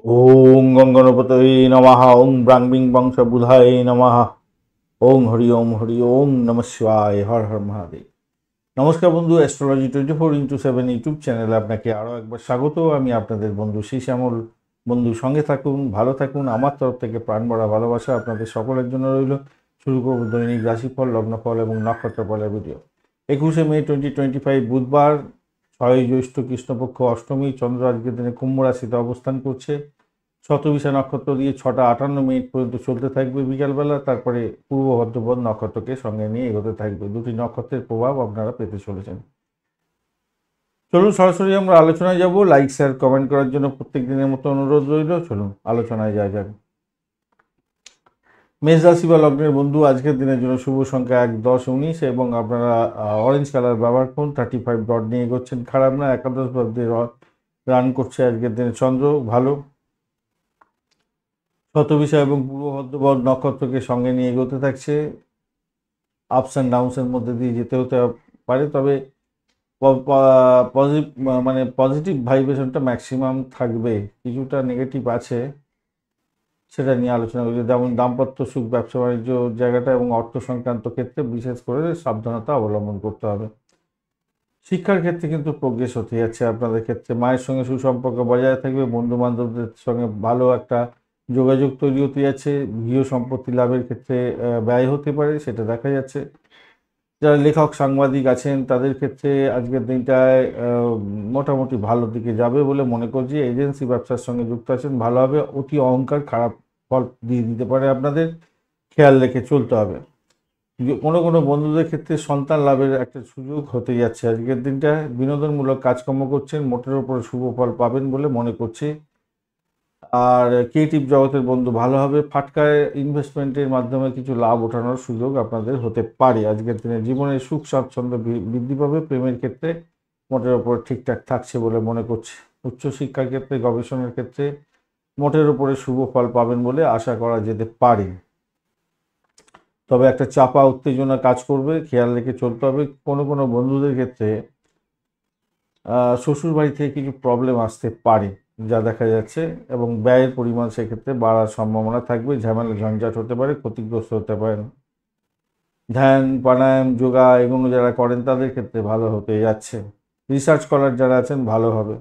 ওং গঙ্গনপতয়ে নমঃ। ওং ব্রাংবিং বংশবুধায় নমঃ। হরি ওম নমঃ শিবায়। হর হর মহাদেব। নমস্কার বন্ধু, অ্যাস্ট্রোলজি 24x7 ইউটিউব চ্যানেলে আপনাকে আরও একবার স্বাগত। আমি আপনাদের বন্ধু শ্যামল। বন্ধু সঙ্গে থাকুন, ভালো থাকুন। আমার তরফ থেকে প্রাণ ভরা ভালোবাসা আপনাদের সকলের জন্য রইল। শুরু করব দৈনিক রাশিফল, লগ্নফল এবং নক্ষত্রফলের ভিডিও। 21শে মে 2025 বুধবার, 6ই জ্যৈষ্ঠ কৃষ্ণপক্ষ অষ্টমী। চন্দ্র আজকের দিনে কুম্ভ রাশিতে অবস্থান করছে। শতবিশা নক্ষত্র দিয়ে 6টা 58 মিনিট পর্যন্ত চলতে থাকবে বিকালবেলা। তারপরে পূর্ব ভদ্রপদ নক্ষত্রকে সঙ্গে নিয়ে এগোতে থাকবে। দুটি নক্ষত্রের প্রভাব আপনারা পেতে চলেছেন। চলুন সরাসরি আমরা আলোচনায় যাব। লাইক শেয়ার কমেন্ট করার জন্য প্রত্যেক দিনের মতো অনুরোধ রইল। চলুন আলোচনায় যাওয়া যাক। মেষ রাশি বা লগ্নের বন্ধু, আজকের দিনের জন্য শুভ সংখ্যা 1, 10, 19 এবং আপনারা অরেঞ্জ কালার ব্যবহার করুন। 35 ডট নিয়ে এগোচ্ছেন, খারাপ না। একাদশ ভাবে রান করছে আজকের দিনে চন্দ্র, ভালো। শতবিশা এবং পূর্ব ভদ্রপদ নক্ষত্রকে সঙ্গে নিয়ে এগোতে থাকছে। আপস অ্যান্ড ডাউনসের মধ্যে দিয়ে যেতে হতে পারে, তবে পজিটিভ ভাইব্রেশনটা ম্যাক্সিমাম থাকবে। কিছুটা নেগেটিভ আছে, সেটা নিয়ে আলোচনা করি। যেমন দাম্পত্য সুখ, ব্যবসা বাণিজ্য জায়গাটা এবং অর্থ সংক্রান্ত ক্ষেত্রে বিশেষ করে সাবধানতা অবলম্বন করতে হবে। শিক্ষার ক্ষেত্রে কিন্তু প্রোগ্রেস হতে যাচ্ছে আপনাদের ক্ষেত্রে। মায়ের সঙ্গে সুসম্পর্ক বজায় থাকবে। বন্ধু বান্ধবদের সঙ্গে ভালো একটা যোগাযোগ তৈরি হতে যাচ্ছে। গৃহ সম্পত্তি লাভের ক্ষেত্রে ব্যয় হতে পারে, সেটা দেখা যাচ্ছে। যারা লেখক সাংবাদিক আছেন তাদের ক্ষেত্রে আজকের দিনটায় মোটামুটি ভালো দিকে যাবে বলে মনে করছি। এজেন্সি ব্যবসার সঙ্গে যুক্ত আছেন, ভালো হবে। অতি অহংকার খারাপ ফল দিয়ে দিতে পারে আপনাদের, খেয়াল রেখে চলতে হবে। কোনো কোনো বন্ধুদের ক্ষেত্রে সন্তান লাভের একটা সুযোগ হতে যাচ্ছে আজকের দিনটা। বিনোদনমূলক কাজকর্ম করছেন, মোটের ওপরে শুভ ফল পাবেন বলে মনে করছি। আর ক্রিয়েটিভ জগতের বন্ধু ভালো হবে। ফাটকায় ইনভেস্টমেন্টের মাধ্যমে কিছু লাভ ওঠানোর সুযোগ আপনাদের হতে পারে। আজকের দিনে জীবনের সুখ স্বাচ্ছন্দ্য বৃদ্ধি পাবে। প্রেমের ক্ষেত্রে মোটের ওপর ঠিকঠাক থাকছে বলে মনে করছি। উচ্চশিক্ষার ক্ষেত্রে, গবেষণার ক্ষেত্রে মোটের ওপরে শুভ ফল পাবেন বলে আশা করা যেতে পারে। তবে একটা চাপা উত্তেজনা কাজ করবে, খেয়াল রেখে চলতে হবে। কোনো কোনো বন্ধুদের ক্ষেত্রে শ্বশুর বাড়ি থেকে কিছু প্রবলেম আসতে পারে যা দেখা যাচ্ছে, এবং ব্যয়ের পরিমাণ সেক্ষেত্রে বাড়ার সম্ভাবনা থাকবে। ঝামেলা ঝঞ্ঝাট হতে পারে, ক্ষতিগ্রস্ত হতে পারেন। ধ্যান প্রাণায়াম যোগা এগুলো যারা করেন তাদের ক্ষেত্রে ভালো হতে যাচ্ছে। রিসার্চ করার যারা আছেন ভালো হবে।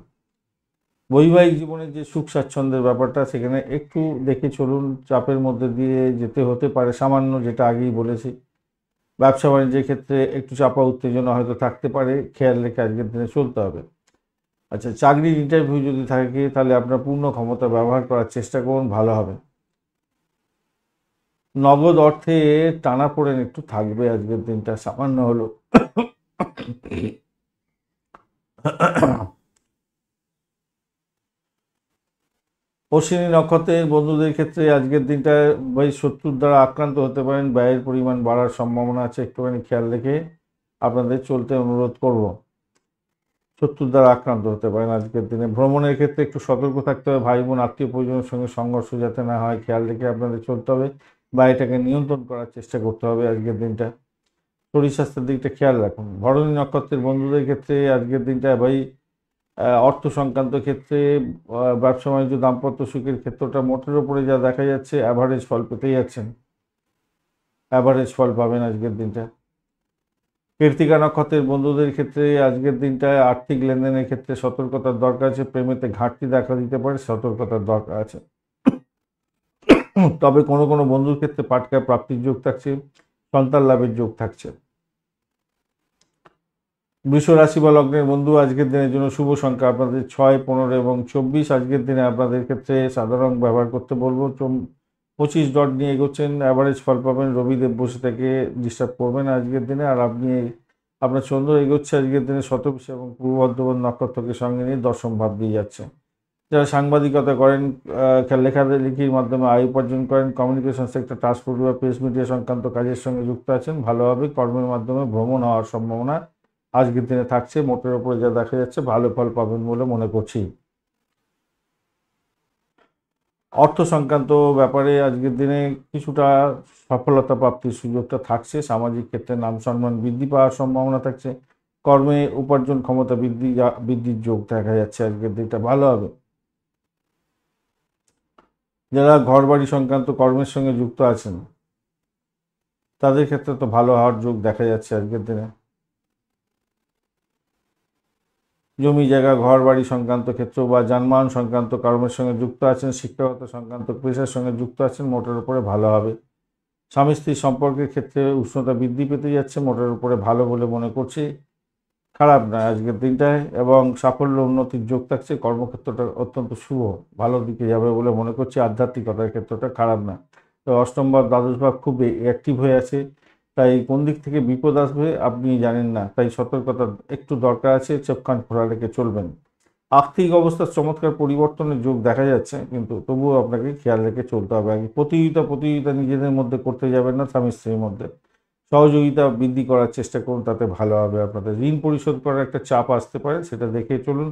বৈবাহিক জীবনের যে সুখ স্বাচ্ছন্দ্যের ব্যাপারটা, সেখানে একটু দেখে চলুন। চাপের মধ্যে দিয়ে যেতে হতে পারে সামান্য, যেটা আগেই বলেছি। ব্যবসা বাণিজ্যের ক্ষেত্রে একটু চাপা উত্তেজনা হয়তো থাকতে পারে, খেয়াল রেখে আজকের দিনে চলতে হবে। আচ্ছা, চাকরির ইন্টারভিউ যদি থাকে তাহলে আপনার পূর্ণ ক্ষমতা ব্যবহার করার চেষ্টা করুন, ভালো হবে। নগদ অর্থে টানাপোড়েন একটু থাকবে আজকের দিনটা, সামান্য হলো। অশ্বিনী নক্ষত্রের বন্ধুদের ক্ষেত্রে আজকের দিনটায় শত্রুর দ্বারা আক্রান্ত হতে পারেন। ব্যয়ের পরিমাণ বাড়ার সম্ভাবনা আছে, একটুখানি খেয়াল রেখে আপনাদের চলতে অনুরোধ করব। শত্রুর দ্বারা আক্রান্ত হতে পারেন আজকের দিনে। ভ্রমণের ক্ষেত্রে একটু সতর্ক থাকতে হবে। ভাই বোন আত্মীয় পরিজনের সঙ্গে সংঘর্ষ যাতে না হয়, খেয়াল রেখে আপনাদের চলতে হবে বা এটাকে নিয়ন্ত্রণ করার চেষ্টা করতে হবে আজকের দিনটা। শরীর স্বাস্থ্যের দিকটা খেয়াল রাখুন। ভরণী নক্ষত্রের বন্ধুদের ক্ষেত্রে আজকের দিনটা অর্থ সংক্রান্ত ক্ষেত্রে, ব্যবসা বাণিজ্য, দাম্পত্য সুখের ক্ষেত্রটা মোটের ওপরে যা দেখা যাচ্ছে অ্যাভারেজ ফল পেতেই যাচ্ছেন। অ্যাভারেজ ফল পাবেন আজকের দিনটা। কৃত্তিকা নক্ষত্রের বন্ধুদের ক্ষেত্রে আজকের দিনটায় আর্থিক লেনদেনের ক্ষেত্রে সতর্কতার দরকার আছে। প্রেমেতে ঘাটতি দেখা দিতে পারে, সতর্কতার দরকার আছে। তবে কোনো কোনো বন্ধুর ক্ষেত্রে পাটকায় প্রাপ্তির যোগ থাকছে, সন্তান লাভের যোগ থাকছে। বৃষ রাশি বা লগ্নের বন্ধু, আজকের দিনের জন্য শুভ সংখ্যা আপনাদের 6, 15 এবং 24। আজকের দিনে আপনাদের ক্ষেত্রে সাধারণ ব্যবহার করতে বলবো। 25 ডট নিয়ে এগোচ্ছেন, অ্যাভারেজ ফল পাবেন। রবিদেব বসে থেকে ডিস্টার্ব করবেন আজকের দিনে। আর আপনার চন্দ্র এগোচ্ছে আজকের দিনে শতবিশা এবং পূর্ব বর্ধমান নক্ষত্রকে সঙ্গে নিয়ে দশম ভাব দিয়ে যাচ্ছে। যারা সাংবাদিকতা করেন, লেখালেখির মাধ্যমে আয় উপার্জন করেন, কমিউনিকেশন সেক্টর, ট্রান্সপোর্ট বা প্রেস মিডিয়া সংক্রান্ত কাজের সঙ্গে যুক্ত আছেন, ভালোভাবে কর্মের মাধ্যমে ভ্রমণ হওয়ার সম্ভাবনা আজকের দিনে থাকছে। মোটের ওপরে যা দেখা যাচ্ছে ভালো ফল পাবেন বলে মনে করছি। অর্থ সংক্রান্ত ব্যাপারে আজকের দিনে কিছুটা সফলতা প্রাপ্তির সুযোগটা থাকছে। সামাজিক ক্ষেত্রে নাম সম্মান বৃদ্ধি পাওয়ার সম্ভাবনা থাকছে। কর্মে উপার্জন ক্ষমতা বৃদ্ধির যোগ দেখা যাচ্ছে আজকের দিনটা, ভালো হবে। যারা ঘর বাড়ি সংক্রান্ত কর্মের সঙ্গে যুক্ত আছেন তাদের ক্ষেত্রে তো ভালো হওয়ার যোগ দেখা যাচ্ছে আজকের দিনে। জমি জায়গা ঘর বাড়ি সংক্রান্ত ক্ষেত্র বা যানবাহন সংক্রান্ত কর্মের সঙ্গে যুক্ত আছেন, শিক্ষাগত সংক্রান্ত পেশার সঙ্গে যুক্ত আছেন, মোটের উপরে ভালো হবে। স্বামী স্ত্রীর সম্পর্কের ক্ষেত্রে উষ্ণতা বৃদ্ধি পেতে যাচ্ছে, মোটের উপরে ভালো বলে মনে করছি, খারাপ নয় আজকের দিনটায়। এবং সাফল্য উন্নতির যোগ থাকছে, কর্মক্ষেত্রটা অত্যন্ত শুভ, ভালো দিকে যাবে বলে মনে করছি। আধ্যাত্মিকতার ক্ষেত্রটা খারাপ না। তো অষ্টম ভাব দ্বাদশ ভাব খুব অ্যাক্টিভ হয়ে আছে, তাই কোন দিক থেকে বিপদ আসবে আপনি জানেন না, তাই সতর্কতা একটু দরকার আছে, চোখ কান খোলা রেখে চলবেন। আর্থিক অবস্থার চমৎকার পরিবর্তনের যোগ দেখা যাচ্ছে, কিন্তু তবুও আপনাকে খেয়াল রেখে চলতে হবে। আগে প্রতিযোগিতা নিজেদের মধ্যে করতে যাবেন না, স্বামী স্ত্রীর মধ্যে সহযোগিতা বৃদ্ধি করার চেষ্টা করুন, তাতে ভালো হবে। আপনাদের ঋণ পরিশোধ করার একটা চাপ আসতে পারে, সেটা দেখে চলুন।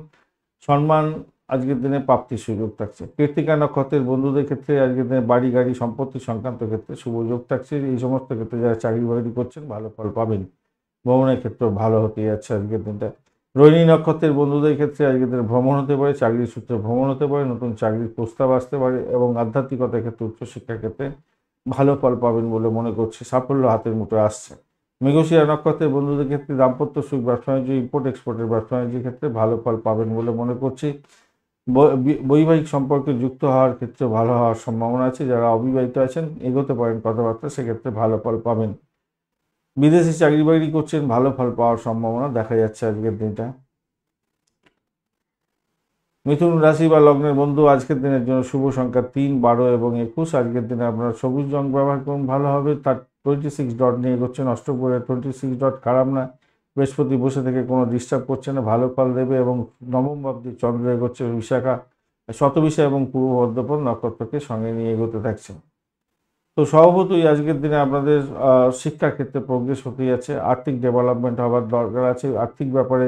সম্মান আজকের দিনে প্রাপ্তির সুযোগ থাকছে। কৃত্তিকা নক্ষত্রের বন্ধুদের ক্ষেত্রে আজকের দিনে বাড়ি গাড়ি সম্পত্তি সংক্রান্ত ক্ষেত্রে শুভ যোগ থাকছে। এই সমস্ত ক্ষেত্রে যারা চাকরি বাকরি করছেন ভালো ফল পাবেন। ভ্রমণের ক্ষেত্রে ভালো হতে যাচ্ছে আজকের দিনটা। রোহিণী নক্ষত্রের বন্ধুদের ক্ষেত্রে আজকের দিনে ভ্রমণ হতে পারে, চাকরির সূত্রে ভ্রমণ হতে পারে, নতুন চাকরির প্রস্তাব আসতে পারে এবং আধ্যাত্মিকতার ক্ষেত্রে উচ্চশিক্ষার ক্ষেত্রে ভালো ফল পাবেন বলে মনে করছি, সাফল্য হাতের মুঠোয় আসছে। মৃগশিরা নক্ষত্রের বন্ধুদের ক্ষেত্রে দাম্পত্য সুখ, ব্যবসা বাণিজ্য, ইম্পোর্ট এক্সপোর্টের ব্যবসা বাণিজ্যের ক্ষেত্রে ভালো ফল পাবেন বলে মনে করছি। বৈবাহিক সম্পর্কে যুক্ত হওয়ার ক্ষেত্রে ভালো হওয়ার সম্ভাবনা আছে। যারা অবিবাহিত আছেন এগোতে পারেন কথাবার্তা, সেক্ষেত্রে ভালো ফল পাবেন। বিদেশে চাকরি বাকরি করছেন, ভালো ফল পাওয়ার সম্ভাবনা দেখা যাচ্ছে আজকের দিনটা। মিথুন রাশি বা লগ্নের বন্ধু আজকের দিনের জন্য শুভ সংখ্যা 3, 12 এবং 21। আজকের দিনে আপনারা সবুজ রং ব্যবহার করুন, ভালো হবে। তার 26 ডট নিয়ে এগোচ্ছেন, অষ্টপ্রহরের 26 ডট খারাপ না। বৃহস্পতি বসে থেকে কোনো ডিস্টার্ব করছে না, ভালো ফল দেবে। এবং নবম ভাবটি চন্দ্র এগোচ্ছে বিশাখা, শতবিশা এবং পূর্ব ভদ্রপদ নক্ষত্রকে সঙ্গে নিয়ে এগোতে থাকছে। তো স্বভাবতই আজকের দিনে আপনাদের শিক্ষার ক্ষেত্রে প্রোগ্রেস হতে যাচ্ছে, আর্থিক ডেভেলপমেন্ট হওয়ার দরকার আছে। আর্থিক ব্যাপারে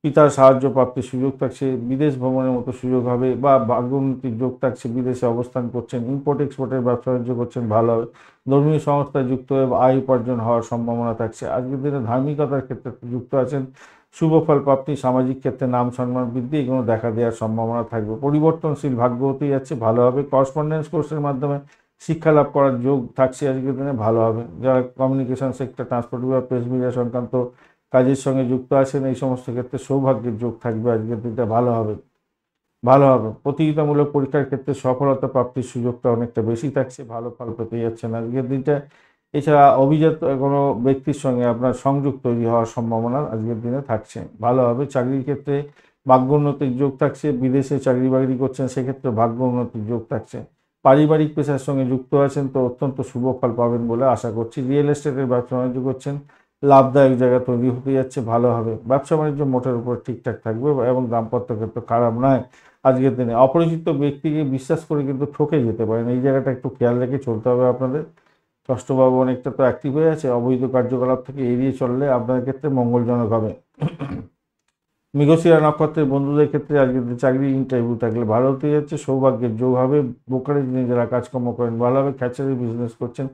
পিতার সাহায্য প্রাপ্তির সুযোগ থাকছে, বিদেশ ভ্রমণের মতো সুযোগ হবে বা ভাগ্যোন্নতির যোগ থাকছে। বিদেশে অবস্থান করছেন, ইম্পোর্ট এক্সপোর্টের ব্যবসা বাণিজ্য করছেন, ভালো হবে। ধর্মীয় সংস্থায় যুক্ত হয়ে আয় উপার্জন হওয়ার সম্ভাবনা থাকছে। আজকের দিনে ধার্মিকতার ক্ষেত্রে যুক্ত আছেন, শুভ ফল প্রাপ্তি, সামাজিক ক্ষেত্রে নাম সম্মান বৃদ্ধি এগুলো দেখা দেওয়ার সম্ভাবনা থাকবে। পরিবর্তনশীল ভাগ্য হতেই যাচ্ছে, ভালো হবে। করসপন্ডেন্স কোর্সের মাধ্যমে শিক্ষা লাভ করার যোগ থাকছে আজকের দিনে, ভালো হবে। যারা কমিউনিকেশন সেক্টর, ট্রান্সপোর্ট বিভাগ, প্রেস মিডিয়া সংক্রান্ত কাজের সঙ্গে যুক্ত আছেন, এই সমস্ত ক্ষেত্রে সৌভাগ্যের যোগ থাকবে আজকের দিনটা, ভালো হবে। প্রতিযোগিতামূলক পরীক্ষার ক্ষেত্রে সফলতা প্রাপ্তির সুযোগটা অনেকটা বেশি থাকছে, ভালো ফল পেতে যাচ্ছেন আজকের দিনটা। এছাড়া অভিজাত কোনো ব্যক্তির সঙ্গে আপনার সংযোগ তৈরি হওয়ার সম্ভাবনা আজকের দিনে থাকছে, ভালো হবে। চাকরির ক্ষেত্রে ভাগ্য উন্নতির যোগ থাকছে। বিদেশে চাকরি বাকরি করছেন, সেক্ষেত্রে ভাগ্য উন্নতির যোগ থাকছে। পারিবারিক পেশার সঙ্গে যুক্ত আছেন তো অত্যন্ত শুভ ফল পাবেন বলে আশা করছি। রিয়েল এস্টেটের ব্যবসা বাণিজ্য করছেন, লাভদায়ক জায়গা তৈরি হতে যাচ্ছে, ভালো হবে। ব্যবসা বাণিজ্য মোটের উপর ঠিকঠাক থাকবে এবং দাম্পত্য ক্ষেত্রে খারাপ নয় আজকের দিনে। অপরিচিত ব্যক্তিকে বিশ্বাস করে কিন্তু ঠকে যেতে পারেন, এই জায়গাটা একটু খেয়াল রেখে চলতে হবে আপনাদের। ষষ্ঠভাব অনেকটা তো অ্যাক্টিভ হয়ে আছে, অবৈধ কার্যকলাপ থেকে এড়িয়ে চললে আপনাদের ক্ষেত্রে মঙ্গলজনক হবে। মৃগশিরা নক্ষত্রের বন্ধুদের ক্ষেত্রে আজকে চাকরি ইন্টারভিউ থাকলে ভালো হতে যাচ্ছে, সৌভাগ্যের যোগ হবে। ব্রোকারেজ নিয়ে যারা কাজকর্ম করেন ভালো হবে। খ্যাচারি বিজনেস করছেন,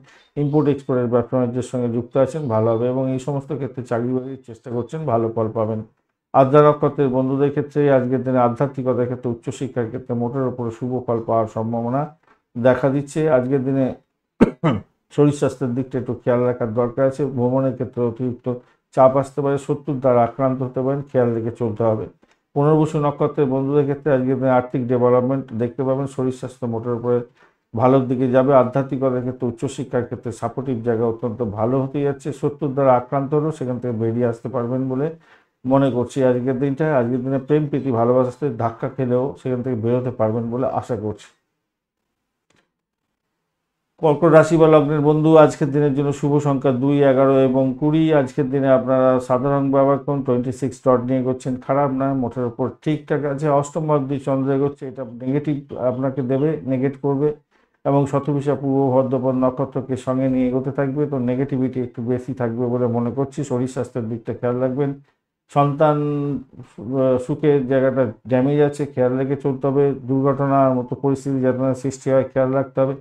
ইম্পোর্ট এক্সপোর্টের ব্যবসা বাণিজ্যের সঙ্গে যুক্ত আছেন, ভালো হবে। এবং এই সমস্ত ক্ষেত্রে চাকরি বাকরির চেষ্টা করছেন, ভালো ফল পাবেন। আদ্রা নক্ষত্রের বন্ধুদের ক্ষেত্রে আজকের দিনে আধ্যাত্মিকতার ক্ষেত্রে, উচ্চশিক্ষার ক্ষেত্রে মোটের উপরে শুভ ফল পাওয়ার সম্ভাবনা দেখা দিচ্ছে। আজকের দিনে শরীর স্বাস্থ্যের দিকটা একটু খেয়াল রাখার দরকার আছে। ভ্রমণের ক্ষেত্রে অতিরিক্ত চাপ আসতে পারে, শত্রুর দ্বারা আক্রান্ত হতে পারেন, খেয়াল রেখে চলতে হবে। পুনর্বসু নক্ষত্রের বন্ধুদের ক্ষেত্রে আজকের দিনে আর্থিক ডেভেলপমেন্ট দেখতে পাবেন, শরীর স্বাস্থ্য মোটের উপরে ভালোর দিকে যাবে। আধ্যাত্মিকতার ক্ষেত্রে, উচ্চশিক্ষার ক্ষেত্রে সাপোর্টিভ জায়গা অত্যন্ত ভালো হতে যাচ্ছে। শত্রুর দ্বারা আক্রান্ত হলেও সেখান থেকে বেরিয়ে আসতে পারবেন বলে মনে করছি আজকের দিনটা। আজকের দিনে প্রেম প্রীতি ভালোবাসাতে ধাক্কা খেলেও সেখান থেকে বেরোতে পারবেন বলে আশা করছি। কর্কট রাশি বা লগ্নের বন্ধু আজকের দিনের জন্য শুভ সংখ্যা 2, 11 এবং 20। আজকের দিনে আপনারা সাধারণ ব্যবহার করুন, 26 ডট নিয়ে এগোচ্ছেন, খারাপ না, মোটের উপর ঠিকঠাক আছে। অষ্টম ভাবটি চন্দ্র এগোচ্ছে, এটা নেগেটিভ আপনাকে দেবে, নেগেট করবে এবং শতবিশা পূর্ব ভদ্রপদ নক্ষত্রকে সঙ্গে নিয়ে এগোতে থাকবে, তো নেগেটিভিটি একটু বেশি থাকবে বলে মনে করছি। শরীর স্বাস্থ্যের দিকটা খেয়াল রাখবেন। সন্তান সুখের জায়গাটা ড্যামেজ আছে, খেয়াল রেখে চলতে হবে। দুর্ঘটনার মতো পরিস্থিতি যাতে না সৃষ্টি হয় খেয়াল রাখতে হবে।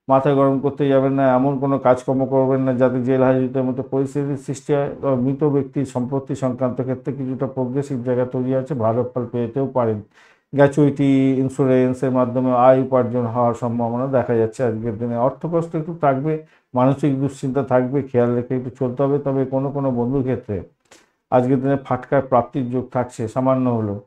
মাথা গরম করতে যাবেন না, এমন কোনো কাজকর্ম করবেন না যাতে জেল হাজতের মতো পরিস্থিতির সৃষ্টি হয়। মৃত ব্যক্তির সম্পত্তি সংক্রান্ত ক্ষেত্রে কিছুটা প্রোগ্রেসিভ জায়গা তৈরি আছে, ভালো ফল পেতেও পারেন। গ্র্যাচুইটি, ইন্স্যুরেন্সের মাধ্যমে আয় উপার্জন হওয়ার সম্ভাবনা দেখা যাচ্ছে আজকের দিনে। অর্থকষ্ট একটু থাকবে, মানসিক দুশ্চিন্তা থাকবে, খেয়াল রেখে একটু চলতে হবে। তবে কোনো কোনো বন্ধুর ক্ষেত্রে আজকের দিনে ফাটকার প্রাপ্তির যোগ থাকছে সামান্য হলেও।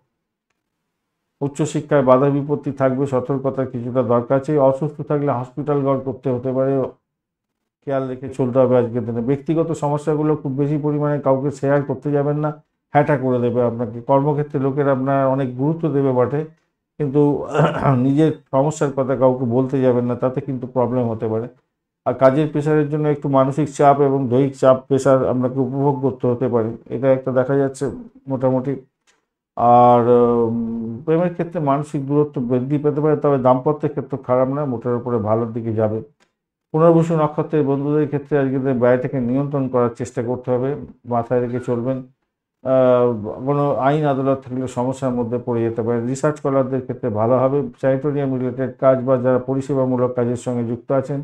উচ্চশিক্ষায় বাধা বিপত্তি থাকবে, সতর্কতার কিছুটা দরকার আছে। অসুস্থ থাকলে হসপিটাল গড় করতে হতে পারে, খেয়াল রেখে চলতে হবে আজকের দিনে। ব্যক্তিগত সমস্যাগুলো খুব বেশি পরিমাণে কাউকে শেয়ার করতে যাবেন না, হ্যাটা করে দেবে আপনাকে। কর্মক্ষেত্রে লোকেরা আপনার অনেক গুরুত্ব দেবে বটে, কিন্তু নিজের সমস্যার কথা কাউকে বলতে যাবেন না, তাতে কিন্তু প্রবলেম হতে পারে। আর কাজের প্রেশারের জন্য একটু মানসিক চাপ এবং দৈহিক চাপ প্রেশার আপনাকে উপভোগ করতে হতে পারে, এটা একটা দেখা যাচ্ছে মোটামুটি। আর প্রেমের ক্ষেত্রে মানসিক দূরত্ব বৃদ্ধি পেতে পারে, তবে দাম্পত্যের ক্ষেত্রে খারাপ না, মোটের উপরে ভালোর দিকে যাবে। পুনর্বসু নক্ষত্রের বন্ধুদের ক্ষেত্রে আজকে ব্যয়টাকে নিয়ন্ত্রণ করার চেষ্টা করতে হবে, মাথায় রেখে চলবেন। কোনো আইন আদালত থাকলে সমস্যার মধ্যে পড়ে যেতে পারে। রিসার্চ স্কলারদের ক্ষেত্রে ভালো হবে। চ্যারিটোরিয়াম রিলেটেড কাজ বা যারা পরিষেবামূলক কাজের সঙ্গে যুক্ত আছেন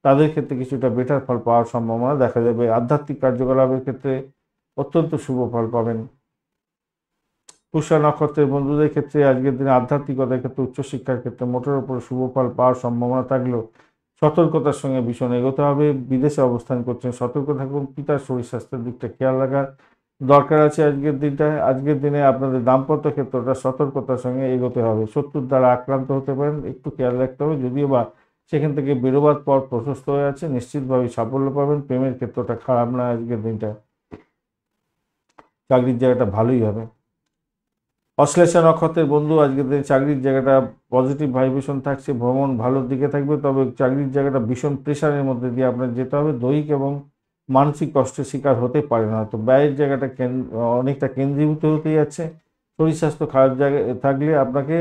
তাদের ক্ষেত্রে কিছুটা বেটার ফল পাওয়ার সম্ভাবনা দেখা যাবে। আধ্যাত্মিক কার্যকলাপের ক্ষেত্রে অত্যন্ত শুভ ফল পাবেন। পুষ্যা নক্ষত্রের বন্ধুদের ক্ষেত্রে আজকের দিনে আধ্যাত্মিকতার ক্ষেত্রে, উচ্চশিক্ষার ক্ষেত্রে মোটের উপর শুভ ফল পাওয়ার সম্ভাবনা থাকলেও সতর্কতার সঙ্গে ভীষণ এগোতে হবে। বিদেশে অবস্থান করছেন, সতর্ক থাকুন। পিতার শরীর স্বাস্থ্যের দিকটা খেয়াল রাখার দরকার আছে আজকের দিনটায়। আজকের দিনে আপনাদের দাম্পত্য ক্ষেত্রটা সতর্কতার সঙ্গে এগোতে হবে। শত্রুর দ্বারা আক্রান্ত হতে পারেন, একটু খেয়াল রাখতে হবে। যদিও বা সেখান থেকে বেরোবার পর প্রশস্ত হয়ে আছে, নিশ্চিতভাবে সাফল্য পাবেন। প্রেমের ক্ষেত্রটা খারাপ না আজকের দিনটা, চাকরির জায়গাটা ভালোই হবে। অশ্লেষা নক্ষত্রের বন্ধু আজকের দিনে চাকরির জায়গাটা পজিটিভ ভাইব্রেশন থাকছে, ভ্রমণ ভালোর দিকে থাকবে। তবে চাকরির জায়গাটা ভীষণ প্রেশারের মধ্যে দিয়ে আপনার যেতে হবে, দৈহিক এবং মানসিক কষ্টের শিকার হতে পারে না। তো ব্যয়ের জায়গাটা অনেকটা কেন্দ্রীভূত হতে যাচ্ছে। শরীর স্বাস্থ্য খারাপ জায়গায় থাকলে আপনাকে